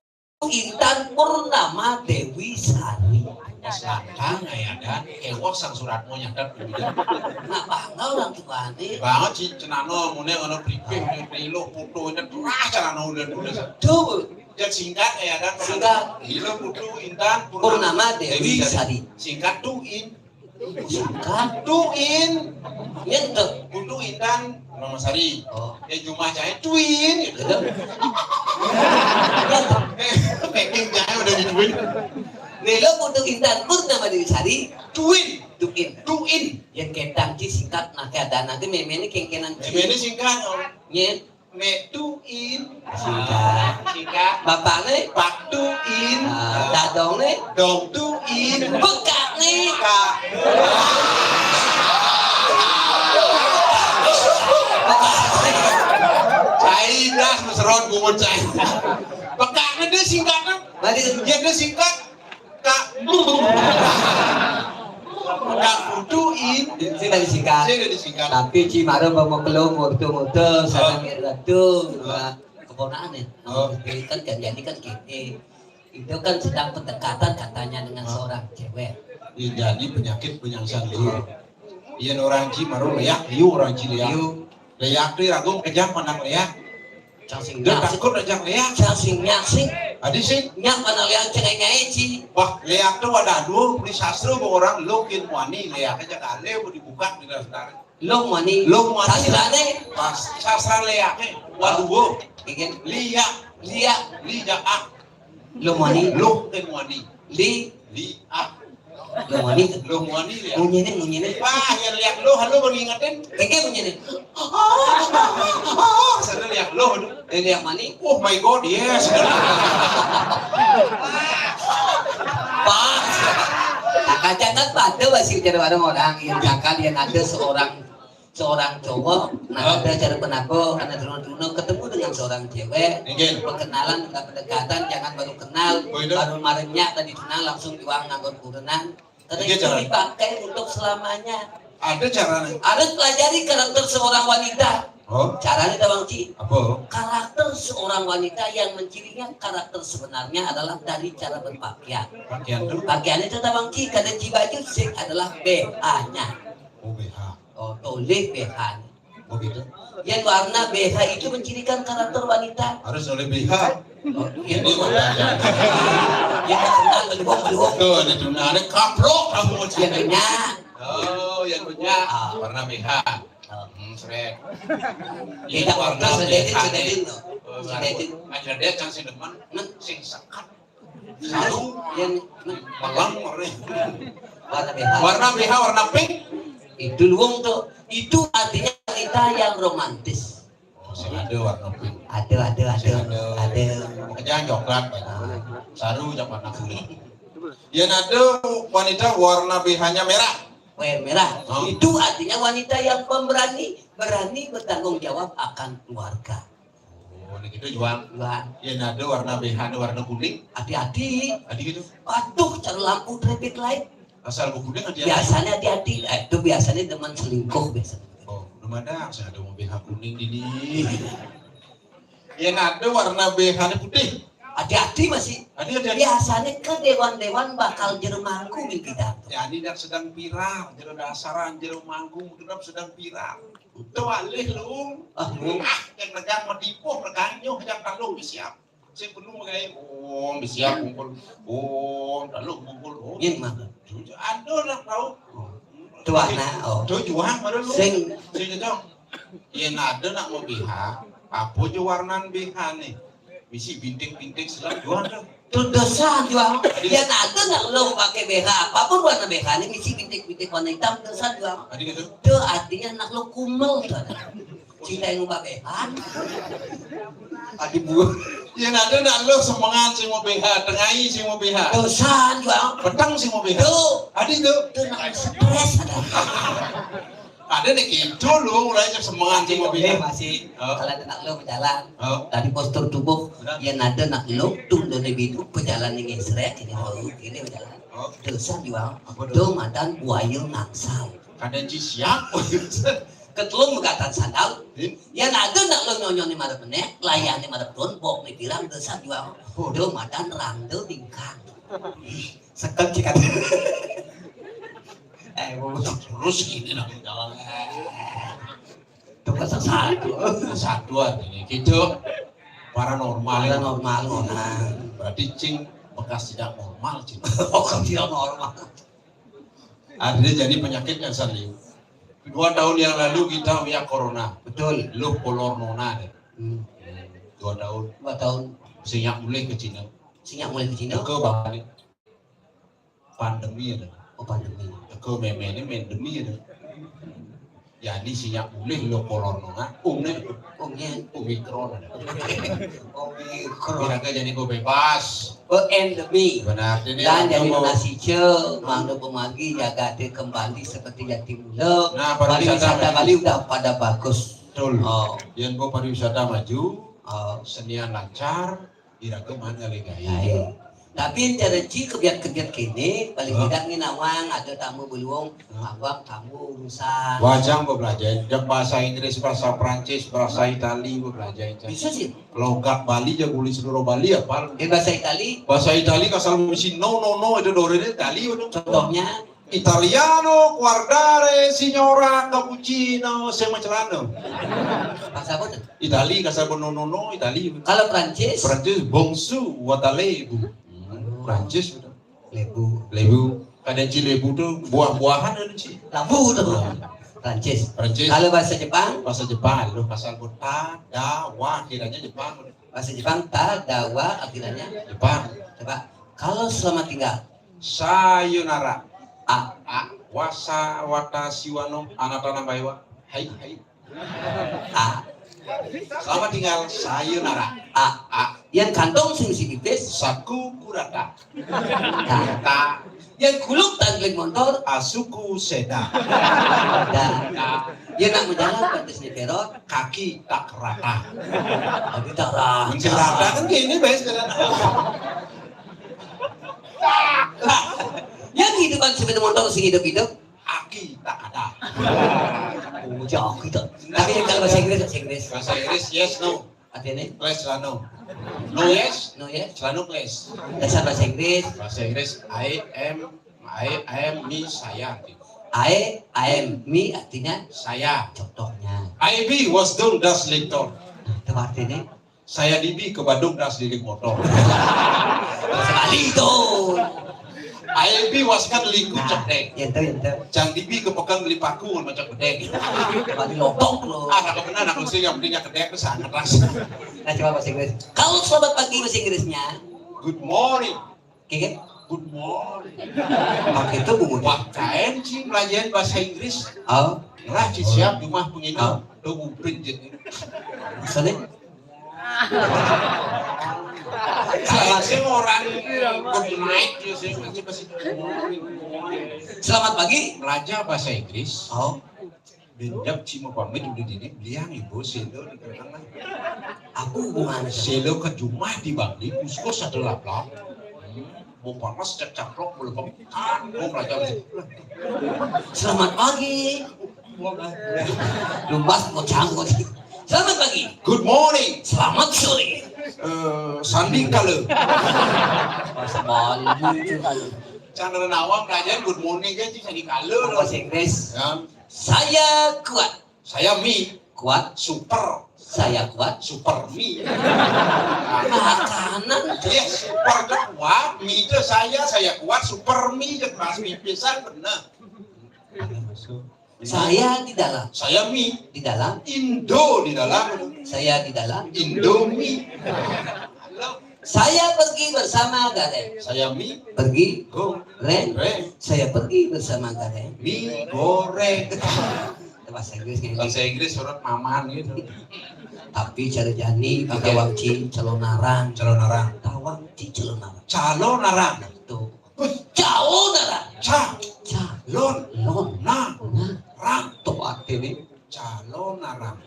Intan Purnama Dewi Sari. pas lantang ya dan kewok sang suratmu nyadat begitu. Nah bangga orang tua ini. Banget sih cenano mune ono briefing rilo foto ini terah cenano udah. Tuh Jadi singkat ya dan Singkat. Rilo Putu Intan Purnama Dewi Sari. Singkat Tuin. Singkat. Tuin. Nyentuh. Putu Intan Mama Sari. Oh. Ya cuma saya Tuin gitu. Gitu. Nyentuh. Packing saya udah dituin. Nilo untuk Intan Purnama Dewi Sari. Tuin. Tukin. Tuin. Yang ketang ci singkat nak ada nanti memeni kengkenan Ini singkat. Nyen. Me Tuin. Singkat. Singkat. Bapaknya. Pak Tuin. Dadong nih. Dong Tuin. Bekak nih. Kak. Cairas meserot bumut cairas. Pekaknya dia singkatnya. Mari Ya dia singkat. Kak. Kak Putuin. sini dari singkat. Saya udah disingkat. Tapi Cimaru mau kelung mutu sana miratu keponaan ya. Oh. Kan jadi kan gini. Itu kan sedang pendekatan katanya dengan seorang cewek. Ya, jadi penyakit penyangsang liur. Iya orang Cimaru leyak liur orang Cileyak. Yuk, Leyak tuh ragung kejam pandang leyak. cacing Dia nyaksing, takut aja leyak. nyaksing, Adi sih. nyak mana liang cengai ci. Wah, leak tuh ada dua di sastra orang lokin wani leak aja kali mau dibuka di dasar. Lo mani, Lo mani. sasilane, Pas sastra leaknya, waduh, ingin liak, liak, liak ah, lo mani, lokin wani, li, liak. Lo mani, Lu ngani ya. munyi. Wah, yang lihat lu, halo baru ngingetin. Keke munyi. Sana lihat lu. Lihat mani. Oh my god, yes. Pas. Kadang-kadang pada masih cara orang yang kakak yang ada seorang cowok, nah ada cara penako, karena dulu ketemu dengan seorang cewek, perkenalan, pendekatan, jangan baru kenal, baru marahnya tadi kenal langsung diuang nganggur kurenan, karena itu dipakai untuk selamanya. Ada caranya. Harus pelajari karakter seorang wanita. Oh, Caranya Bang Ci. apa? Karakter seorang wanita yang mencirinya karakter sebenarnya adalah dari cara berpakaian. Pakaian tuh. Pakaiannya itu Bang Ci, karena ci baju sih adalah BH-nya. Oh, BH. Oh, toleh BH-nya. Oh gitu. Yang warna BH itu mencirikan karakter wanita. Harus oleh BH. Oh, Ini warnanya. yang kenal belum. Tuh, ada tunanya kaprok kamu. Yang punya. Oh, yang punya. Warna BH. Seret. Kita warna sedikit loh. Aja dia can sing demen, sing sekat. Saru yang malang Warna BH. Warna BH warna pink. Itu luang tuh. Itu artinya wanita yang romantis. Oh, sing ada warna pink. Ada. Jangan coklat. Saru yang warna kuning. Yang ada wanita warna BH-nya merah. Merah. Itu artinya wanita yang pemberani, berani bertanggung jawab akan keluarga. Oh, ini gitu juang. Juang. Yang ada warna BH-nya warna kuning. Hati-hati. Tadi gitu. Patuh cara lampu traffic light. Asal kuning hati-hati. Biasanya hati-hati. Itu biasanya teman selingkuh biasanya. Oh, belum ada. Saya ada mau BH kuning ini. Yang ada warna BH-nya putih. Hati-hati masih. Hati-hati. Biasanya ke dewan-dewan bakal jermangku kita. Ya, ini dah sedang viral. Jero dasaran, jero manggung, genap sedang viral. Itu alih lu. Yang negang menipu, neganyo, yang kalau siap. Saya penuh mengenai, oh, siap kumpul. Oh, lalu kumpul. Oh, Yang mana? ada lah tahu. Tuana. Oh. Tuh juang baru lu. Sing itu. Yang ada nak mau BH, apa aja warna BH nih? Misi bintik-bintik selang juang tuh. Itu dosa jual. Dia ada nggak lo pakai BH apapun warna BH ini misi bintik-bintik warna hitam dosa jual. Tadi gitu. Itu artinya nak lo kumel tuh. Cinta yang ngubah BH. Adi bu. Yang ada nak lo semangat sih mau BH, tengahi sih mau BH. Dosa jual. Petang sih mau BH. Tuh. Adi tuh. Itu nak stres ada. Ada nih gitu lo mulai semangat sih mau BH. Masih kalau ada nak lo berjalan. Oh. Dari postur tubuh yang ada nak lo tuh dari itu berjalan yang gesrek ini berjalan. Dosa jual. Tuh madan buaya ngangsal. Kadang siap. Ketelung megatan sandal. Yang ada nak lo nyonyon di mana benek, layan di mana pun, bok nih bilang dosa jual. Tuh madan randel tingkang. Seket cikat. Terus gini nak jalan. Itu pasal Satu artinya gitu. Paranormal. Normal. Berarti cing bekas tidak normal cing. Oh, tidak normal. Artinya jadi penyakit yang serius. 2 tahun yang lalu kita punya corona. Betul. Lu kolor nona deh. 2 tahun. 2 tahun. Sinyak mulai ke Cina. Sinyak mulai ke Cina. Ke balik. Pandemi ada. Oh, pandemi. Ke meme ini pandemi ada. Jadi sinyak mulai lu kolor nona. Omikron ada. Omikron. Mereka jadi gue bebas. Endemi. Benar. Dan jadi nasi cek, mangga pemagi jaga dia kembali seperti jati mula. Nah, pariwisata Bali udah pada bagus. Betul. Oh. Yang gue pariwisata maju, senian lancar, iraga mana legai. Tapi cara ci kebiat-kebiat kini paling tidak ni nawang ada tamu beluang, abang tamu urusan. Wajang gue belajar, dan bahasa Inggris, bahasa Prancis, bahasa Itali gue belajar. Bisa sih. Logat Bali aja kulit seluruh Bali apa? Bahasa Itali. Bahasa Itali kasar misi no itu dore Itali udah. Contohnya Italiano, guardare, signora, cappuccino, semacelano. bahasa apa tuh? Itali kasar no Itali. Kalau Prancis? Prancis bonsu, watale bu. Prancis udah. Lebu. Kadang lebu tuh buah-buahan ada sih. Lambu tuh. Prancis. Kalau bahasa Jepang? Bahasa Jepang lu kasar ta, da, wa kiranya Jepang. Bahasa Jepang ta, da, wa akhirnya Jepang. coba. Kalau selamat tinggal? Sayonara. A. Wasa wata siwano anatana baiwa. Hai. A. Selamat tinggal sayonara. A. Yang kantong sing pipis. Saku kurata. Ta. Yang kuluk tangling motor. Asuku seda. Dan yang nak menjalan pantas nyekerot. Kaki tak rata. Abi tak rata. Mencari rata kan gini bes kan. Yang hidupan sepeda motor sing hidup-hidup. Aki tak ada. Oh, jauh gitu. Tapi yang kalau bahasa Inggris. Bahasa Inggris yes no. Artinya? Class lah no. No yes. No ya. Selalu class. Dasar bahasa Inggris. Bahasa Inggris I am me saya. I am me artinya Saya. contohnya. I be was done das lektor. Itu artinya Saya dibi ke Bandung das lirik motor. sekali itu. I be was kan liku cedek. Yang itu. Jang dibi ke Pekan beli paku macam gedek. Kembali lotok loh. Nak benar nak mesti yang pentingnya gedek itu sangat ras. Nah coba bahasa Inggris. Kalau selamat pagi bahasa Inggrisnya, Good morning. kiki. Good morning. Pakai itu bunyi. Wah, kain sih pelajaran bahasa Inggris. Oh, Lah, siap rumah penginap. Tunggu print misalnya. Saya sih orang good night sih masih Selamat pagi. belajar bahasa Inggris. Oh, Bendap cima pamit udah dini beliang ibu selo di kerana aku hubungan. selo ke rumah di Bali puskos satu laplap. Mau panas cacaplok belum kan mau belajar bahasa Selamat pagi. Lumbas mau canggut. Selamat pagi. Good morning. Selamat sore. Sanding kalau Bahasa Bali itu kalau Chandra Nawang belajar good morning kan sih sanding kalau. bahasa Inggris. Ya, Saya kuat. saya me Kuat. super Saya kuat. super me. Makanan. Yes, super kuat. Me itu saya kuat super me je pas me pisan benar. Saya di dalam. Saya me Di dalam. Indo di dalam Saya di dalam. Indomie. Saya pergi bersama Garen. Saya mie Pergi. Ren. goreng, Saya pergi bersama Garen. mie goreng. Bahasa Inggris kayak Bahasa gitu. Inggris surat maman gitu. Tapi cara jani pakai wangci celonarang. Calon narang. Tawangci celonarang. Calon narang. Tuh. Celonarang. Calon Lon. narang. Nah. Tuh artinya. Calon narang.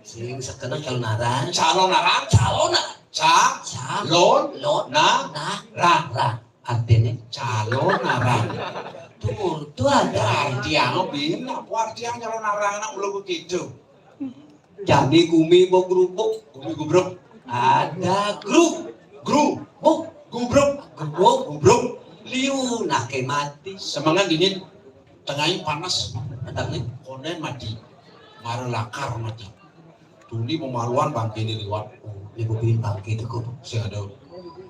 Sing sekenal celonarang. Calon narang. Calonarang. Calon Lon. narang. Rang. Artinya. Calon narang. Tuh ada. Artiang bina. Artiang calon narang nak ulah begitu. Jani gumi bo gerubuk. Gumi gubruk. Ada grup. Gru. Buk. Gubruk. Gerubuk. Gubruk. Liu nak mati. Semangat dingin. Tengahnya panas. Datangnya. Konen mati. Mara lakar mati. Tuni pemaluan bangke ini lewat. Ibu bikin bangkit itu. Saya ada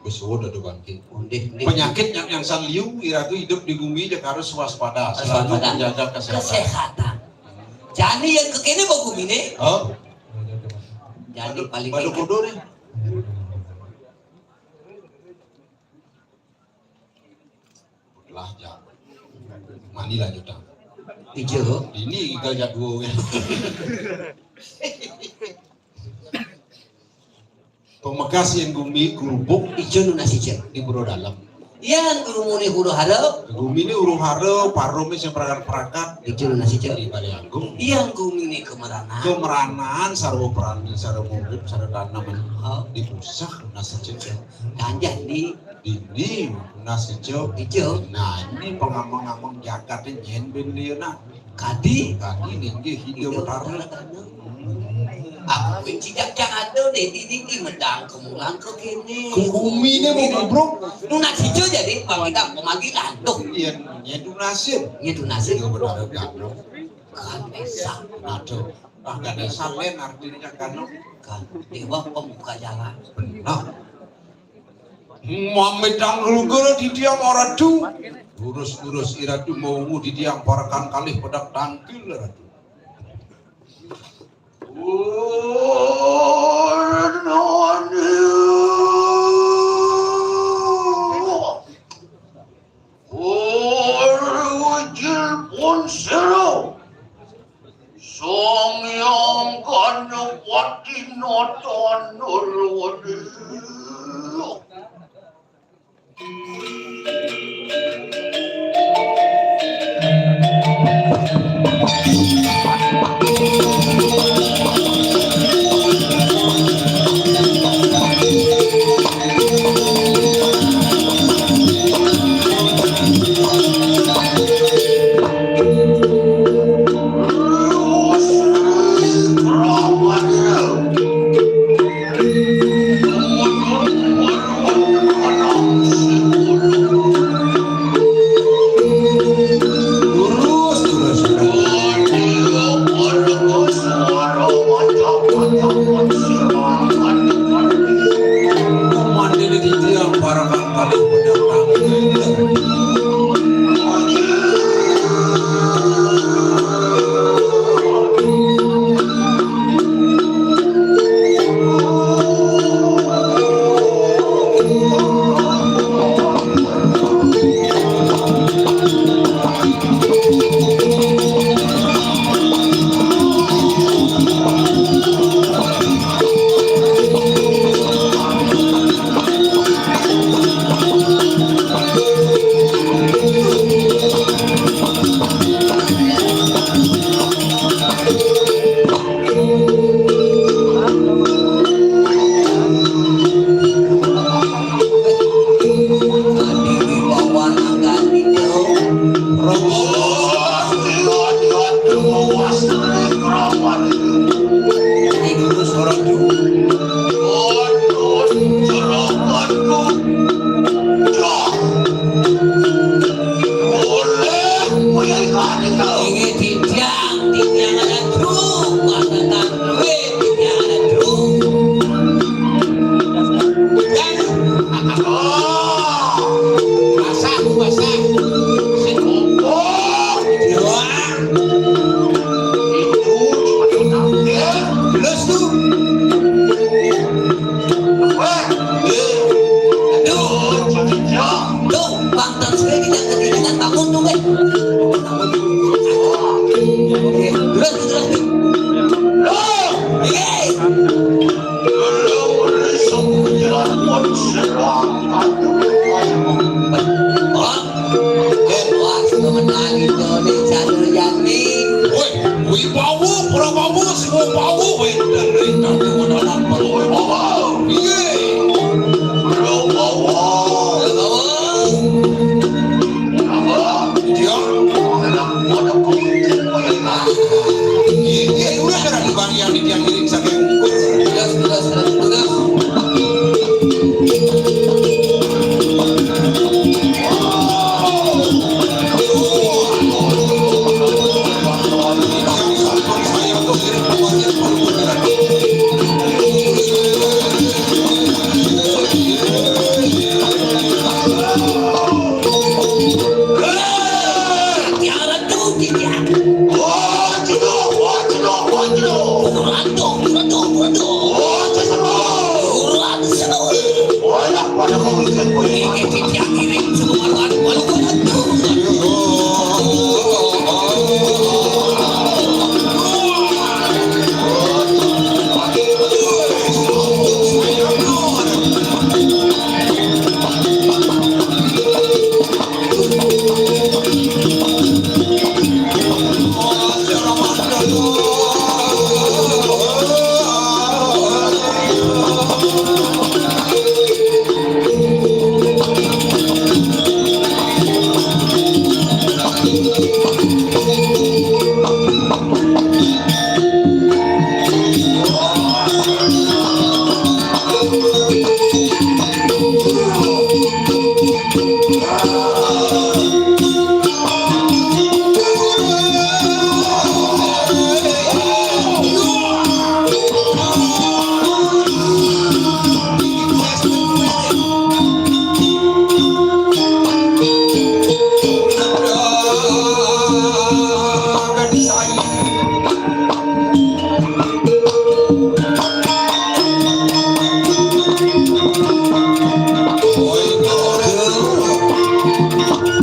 besok ada bangke. Undih. Penyakit yang sang liu iratu hidup di bumi dia harus waspada. Selalu Waspada. menjaga kesehatan. Kesehatan. Jani yang kekini kok gumi nih. Oh, Jani paling baru kudo nih. Lah ya. Mani lanjut. hijau. Ini igal jago. Pemegas yang gumi kerupuk Hijau nu nasi hijau. di buro dalam. Yang guru muni huru harap. Gumi ini urung haro, paromis yang perangkat-perangkat Hijau nu nasi hijau. di Bali Agung. Yang gumi ini kemeranan. Kemeranan sarwa perani, sarwa murid, sarwa tanaman Oh, di pusat nasi cecil. ganjang di Ini nasi cecil. hijau. Nah ini pengamang-amang Jakarta nyen ben dia nak. Kadi. Kali ini dia hidup utara. Aku benci jak ada deh di medang kemulang ke kene. Gumi ini mau ngobrol. Nu nasi hijau jadi pagi pemagi lantuk. Iya, nyedu nasib. Itu nasi Itu benar gandong. kan esa Nado. Ah gak ada salen artinya gandong. kan dewa pembuka jalan. Nah, Muhammad Anglugur di diam oradu. Urus-urus iradu mau di diam parakan kali pedak tangkil radu. Oh, Unsuru Songyong Kanawati Noton Nurwadi.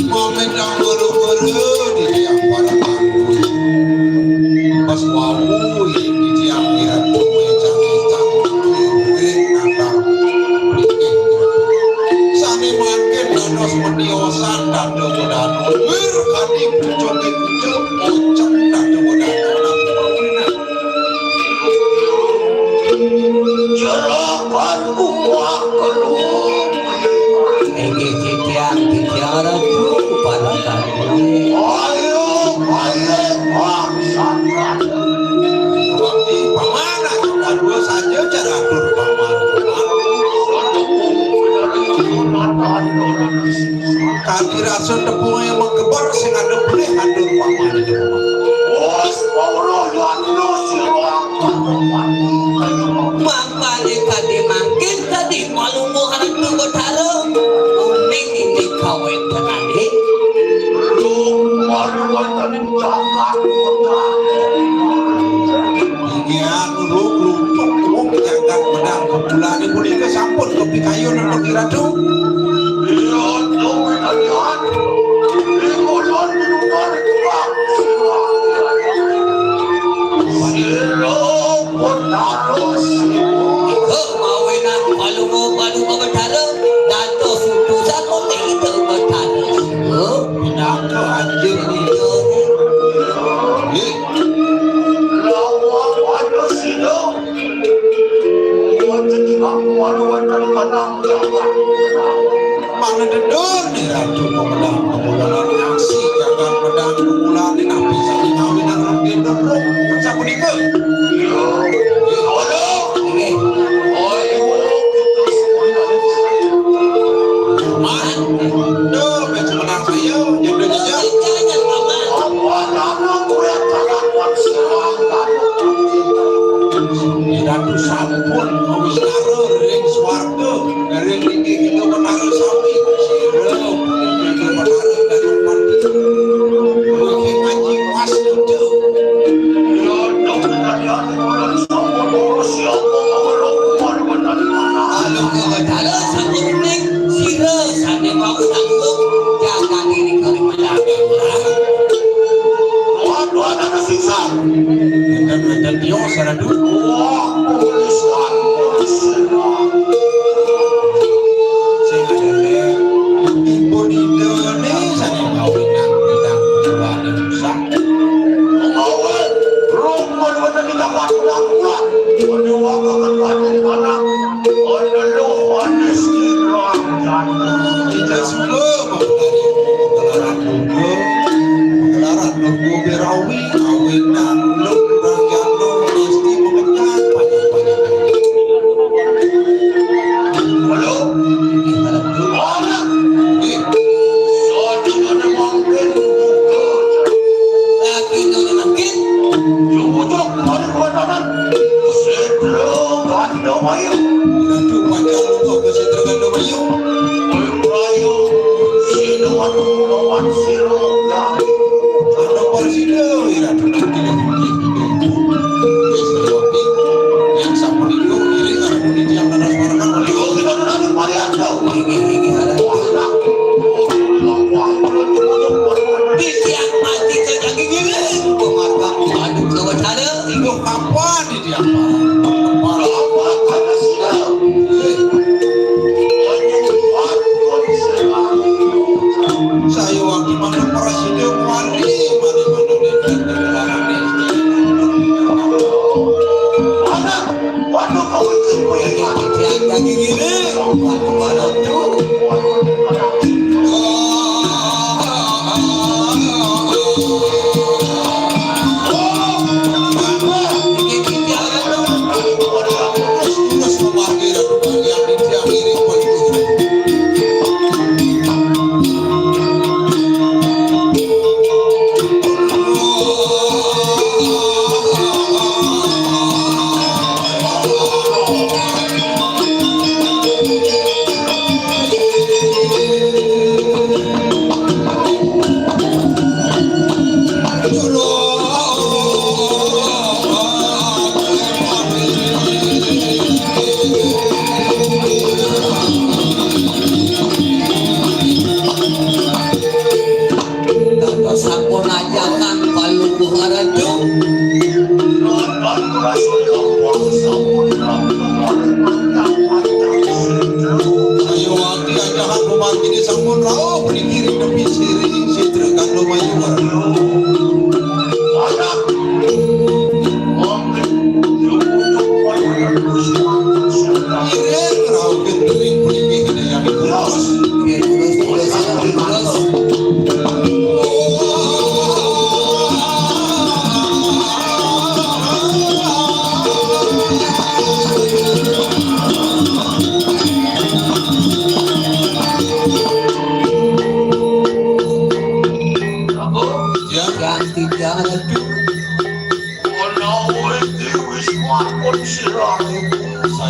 Momen yang baru-baru di yang para wani pucuk pucuk pocong dadu Jerakan uang kelum Ege titiang ratu pada kali. ayo paksakan Wati pamana dua saja cara atur pamana kaki rasa tepung yang menggebar sing ada boleh atur pamana Bos paulo yando silang Mangkane kadi mangkin kadi malungu anak tu betaro. Unik ini kawin tenane. lu marwatan jagat Ingian lupuk jagat menang kebulan ini boleh kesampun kopi kayu dan kopi ratu Iya, dominanyan. Igulan minuman tuang Silo potaros Ke mawinan malungu betaro. Dato sutu satu itu betaro. pindah ke anjing Itu Lawa pada silo Wajah tidak malu-malu kanang jagat mana dedor nih ratu pemenang kebulan aksi jagat pedang kebulan ini nabi saling ngawin dan rugi dorong pecah kunika Iya, halo ini Ayo kita semuanya man doh beca menang saya jodoh jejak jangan paman. Anak-anak gue tanaman serangkan ratu sampun awis naro ring swarga ring tinggi kita menaro sawi siro kita menaro dan mati oke ngaji pas itu Iya, dominanyan bulan sama boros yang mengeluar benar mana Malungu betaro satu kuning. Siro sane mau tanggung. Jaga diri kali mendagang. Waduh, ada kesiksa dan dia saradu Wah, tulisan berserah sing ada ibu di Indonesia nih kawin nang bidang kebulan rusak Mengawal, rumah benar kita patah-patah Menyuakakan anak-anak Ada luhanis di rancan tidak suka pegelaran nunggu berawi kawin nang luk rakyat lo mesti mengenyang banyak-banyak Halo? Mana? eh Saya ada mungkin buka Lagi itu makin. Jujur, ada kebenaran Sedang ganda mayu ratu panjang lupa ke setra ganda bayu Rayu, sinuan lawan siroga ada persida ratu nanti yang sampun itu ini karena bunyi yang ada suara kan Ayo kita nanti varian tahu Gigi harap. Wah, Bisiang mati ke kaki gini. Pemarkam madu ke betaro. itu kapan di dia para apa kata silau saya waktu mana presiden mandi mana di negara ini Waduh kau itu punya Bisiang kaki gini. Waduh tuh. Gigi harap. terus memanggil yang diakhiri politik Tato sampun ajakan Palunggu haraju. nonton rasul yang kuasa saya waktu ajakan pemangkin sampun rao berdiri demi siri si tergan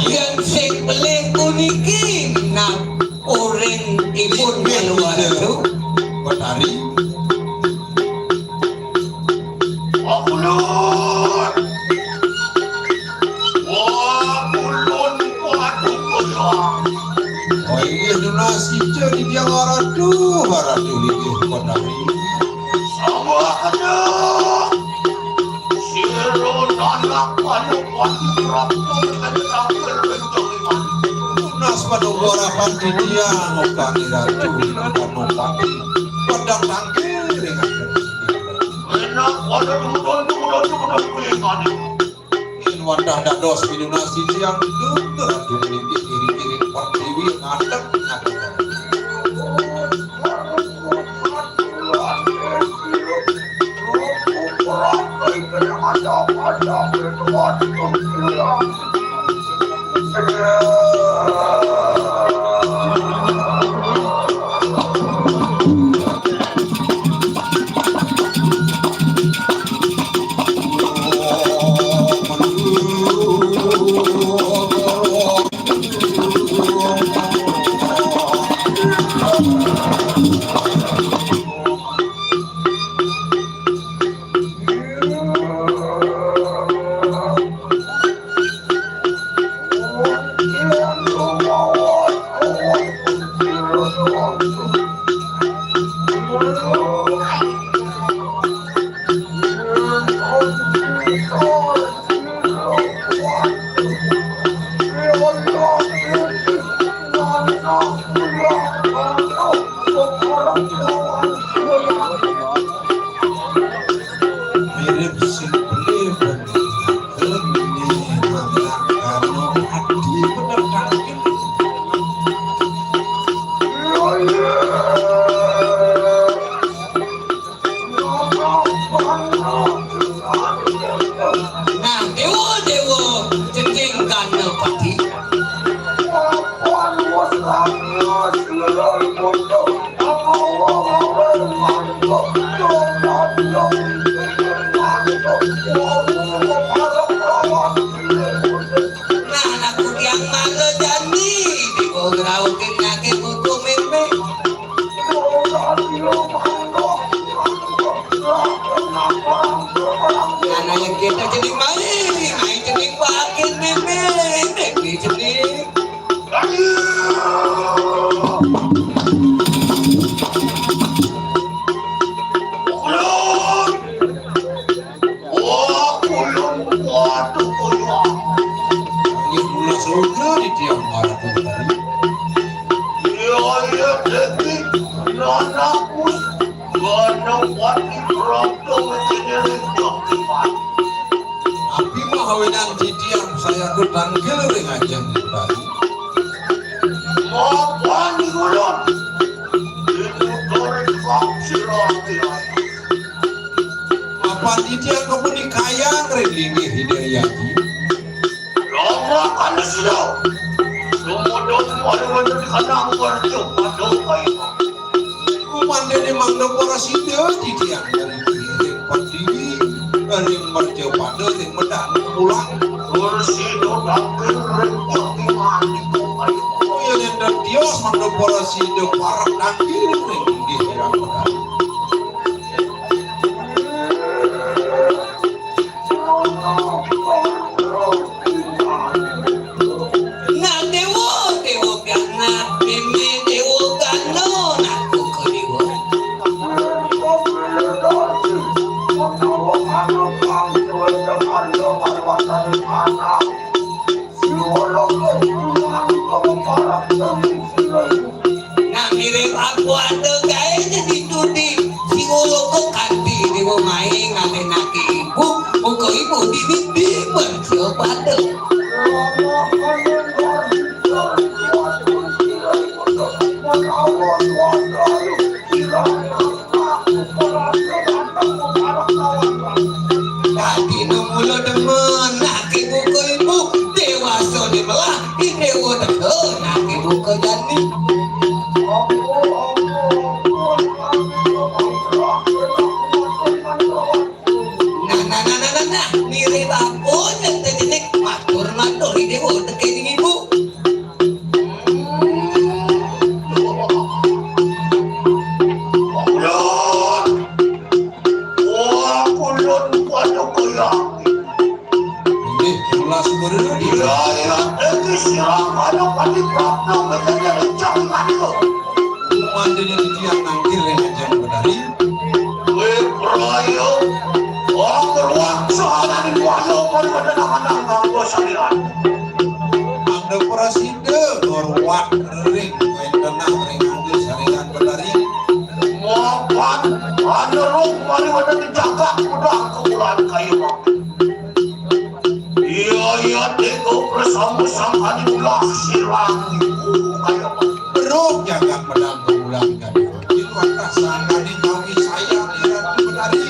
Yang sing pelih puniki nak uring ipun keluar itu Petari oh iya donasi jadi dia waradu ini petari Nas pada warapan di dia ngokangi ratu ngokangi pedang tangkil dengan in wadah dados donasi yang itu ratu ini kiri-kiri pertiwi ngadeg mirip sing beli nah dewa cengking kana pati nah aku yang maga jani diograu kenake buku meme karena yang kita jadi main jadi pakai meme ini jadi ini gula surga di tiang barat petari api mahawinan di tiang saya tuh tanggil dengan jam petari apa di tiang kebuni kayang relingi hidayati kumande di mangga para sida di tiang dari kiri pertiwi dari merjau pada di medang pulang oh ya dan dios mangga para sida parak nakir relingi hirang pedang nah dewa piana meme dewa gano naku ke dewa Nah mirip aku ada gaya jadi tudi si uloko kanti di main ngalenake ibu muka ibu di bercoba tuh. Tadi numulo demen nak ibu ke ibu dewasa di belah di dewa tengah nak ibu ke jani. Nah, mirip apa yang terjenik matur di dewa tengah ibu. Mandenya di tiang nangkir yang aja bedari. Anda preside norwak ring wendenang ring ambil saringan bedari. Makan, ada rong mari pada dijaga udah kebulan kayu. Iya teko bersama-sama di ulah silang ibu kayu. Beruk jaga pedang kebulan kayu. Itu atas sana di kami saya lihat bedari.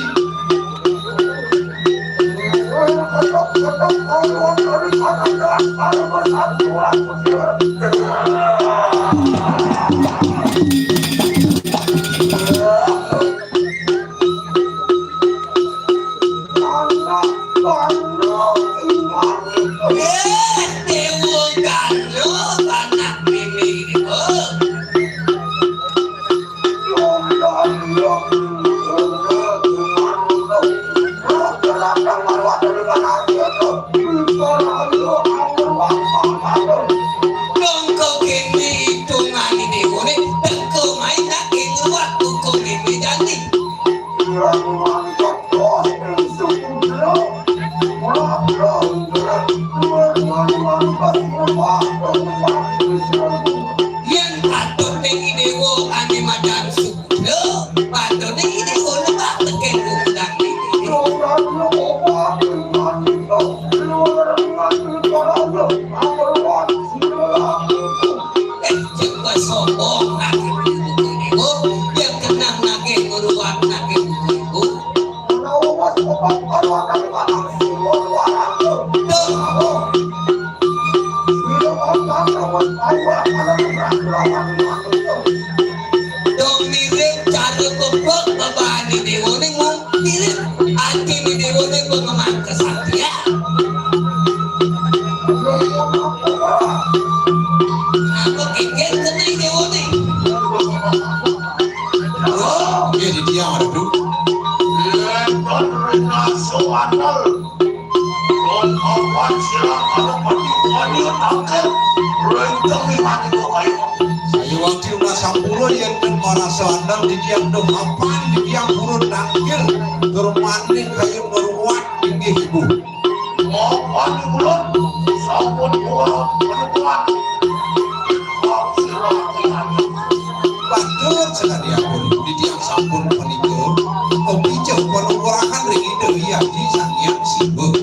Saya waktu sampulo yang merasa andal di tiang dohapan di tiang burun nangkil termandi kayu meruat tinggi ibu. Mapan bulan sampun bulan penutupan. Batur sekali aku di tiang sampun menikah. Kopi jauh penukurakan ringi dewi di sangian sibuk.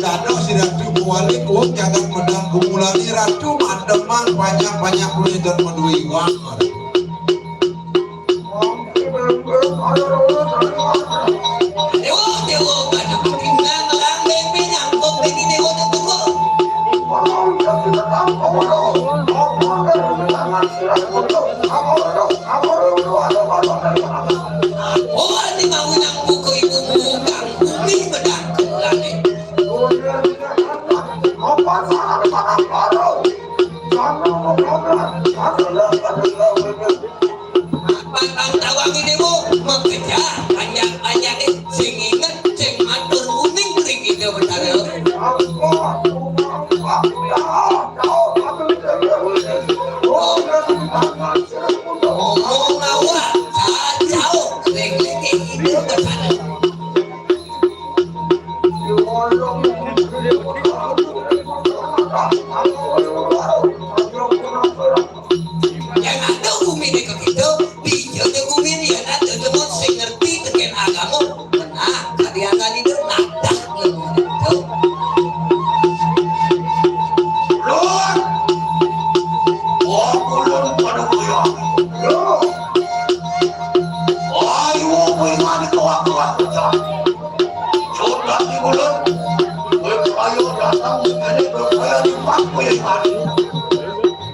kado si ratu kuali kuok jagat medang kumulani ratu mandeman banyak kulit dan medui wang. Dewa kada tinggal lang bebe nyangkok ini dewa tunggu. Oh, di mau nang buku ibu bukan bumi medang kelane. Pantang tawangi dewa mengeja banyak sing inget sing matur kuning ring itu betul. Ngomong nawa jauh ring itu betul. Yang ada bumi di kegitu bijak de bumi dia ada tempat sing ngerti teken agama benar kalian kali itu nadak itu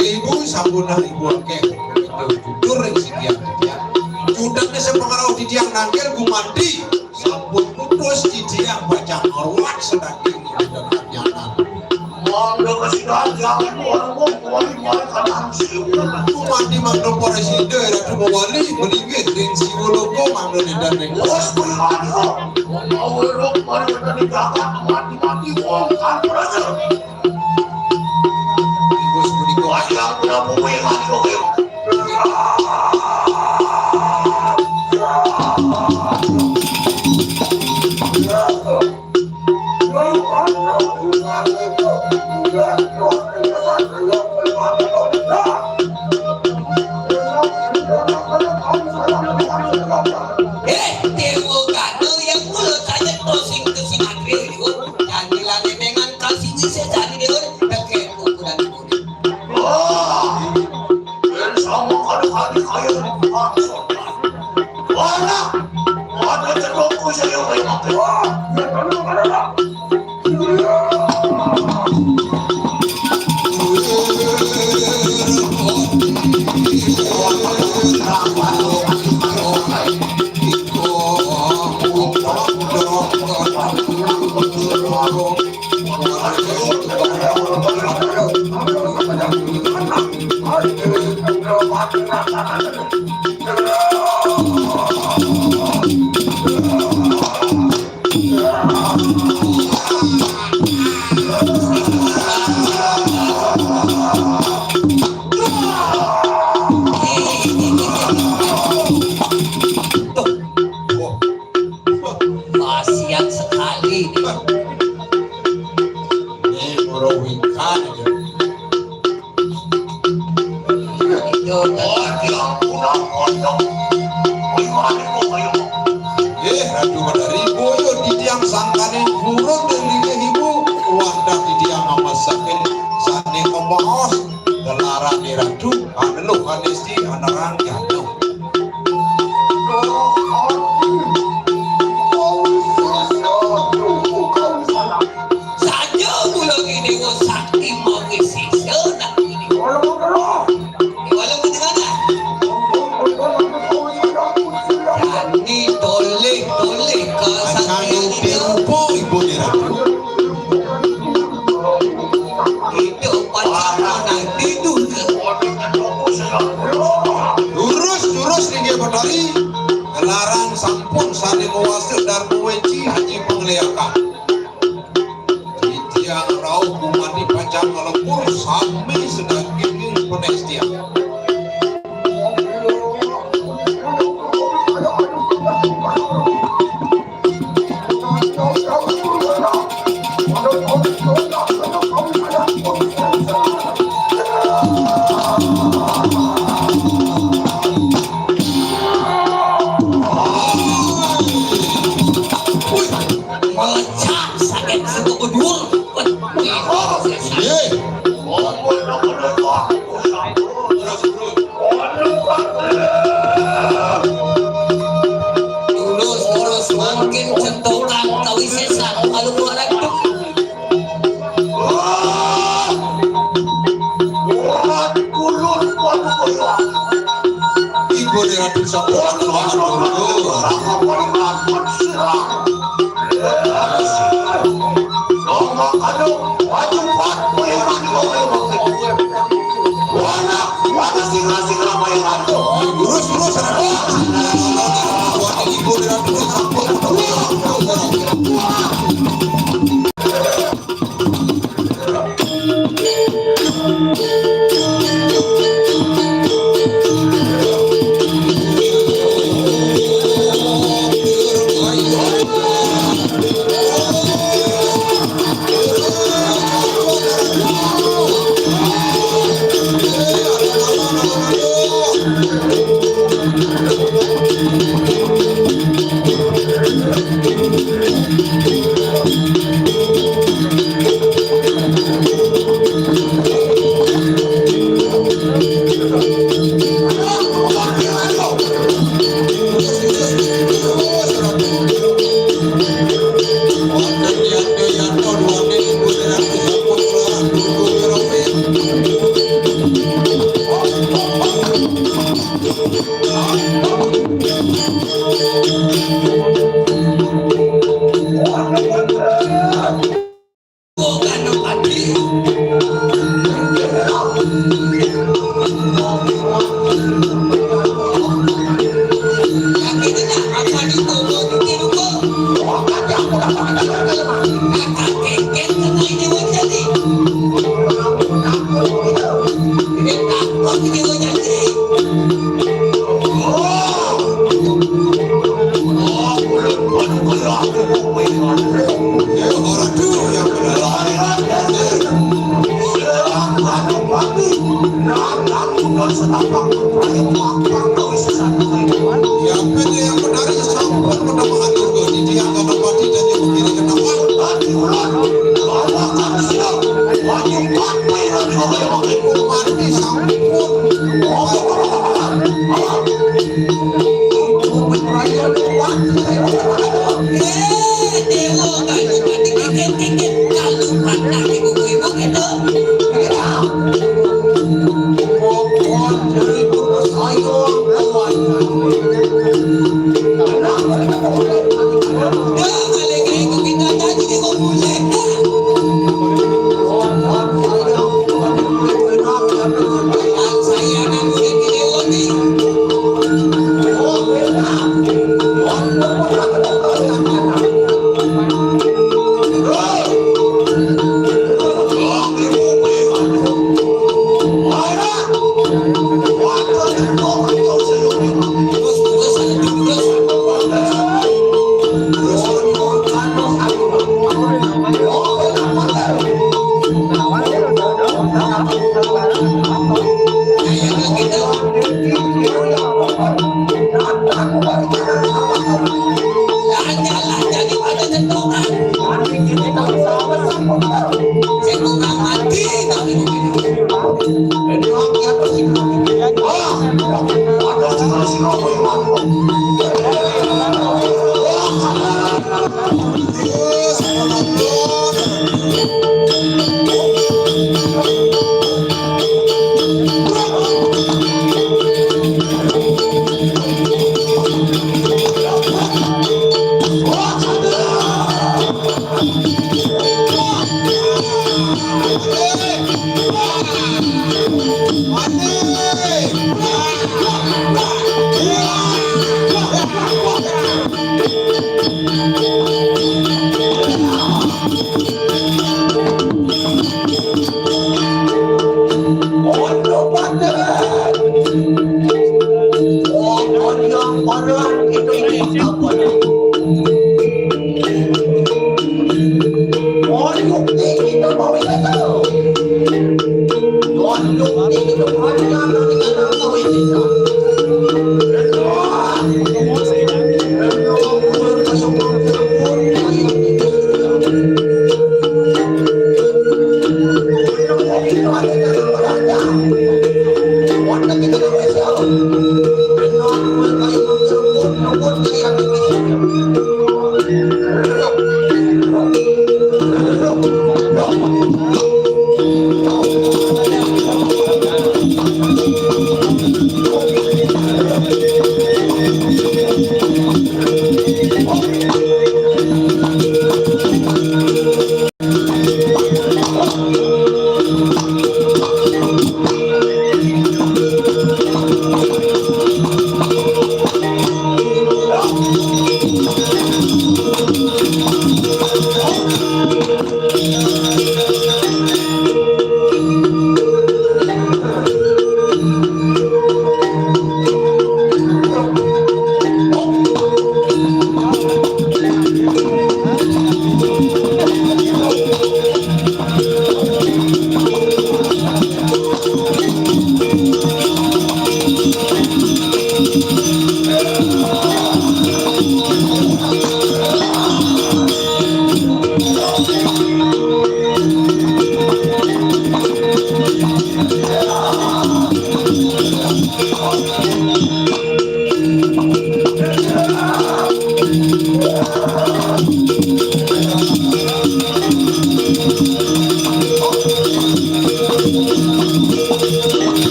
Ibu sambunah ibu akeh jujur yang sekian judangnya sepengaruh di tiang nangkel gumandi sampun putus di tiang baca arwah sedangin dan nyanan gumandi mangdo presiden ratu mawali melingit ring siwologo mangdo dan ring ibu sebudiko dewa kado yang mulut saja tosing ke sinagri itu janjilan dengan kasih bisa jadi dewa teken buku dan buku. Kasihan sekali. Ratu Madari boyo di tiang sangkane burung dan ibu wadah di tiang amasakin sane kemaos gelarang di ratu aneluh anesti anarang jatuh Saja bulan ini wo sakti mau isi senang ini. Walau bagaimana? Yani toleh asanyo kesaktian dirupo ibu di ratu itu pacarnya nanti dulu. Jurus tinggi Madari gelarang sampun sane mewasir dan meweci haji pengliakan di tiang rau kumandi panjang ngelempur sampai sedang gini penestia Melecak sakit suku kedua. Lurus makin centokan kawisesan kalau keluar itu. Ibu dia bisa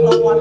Oh,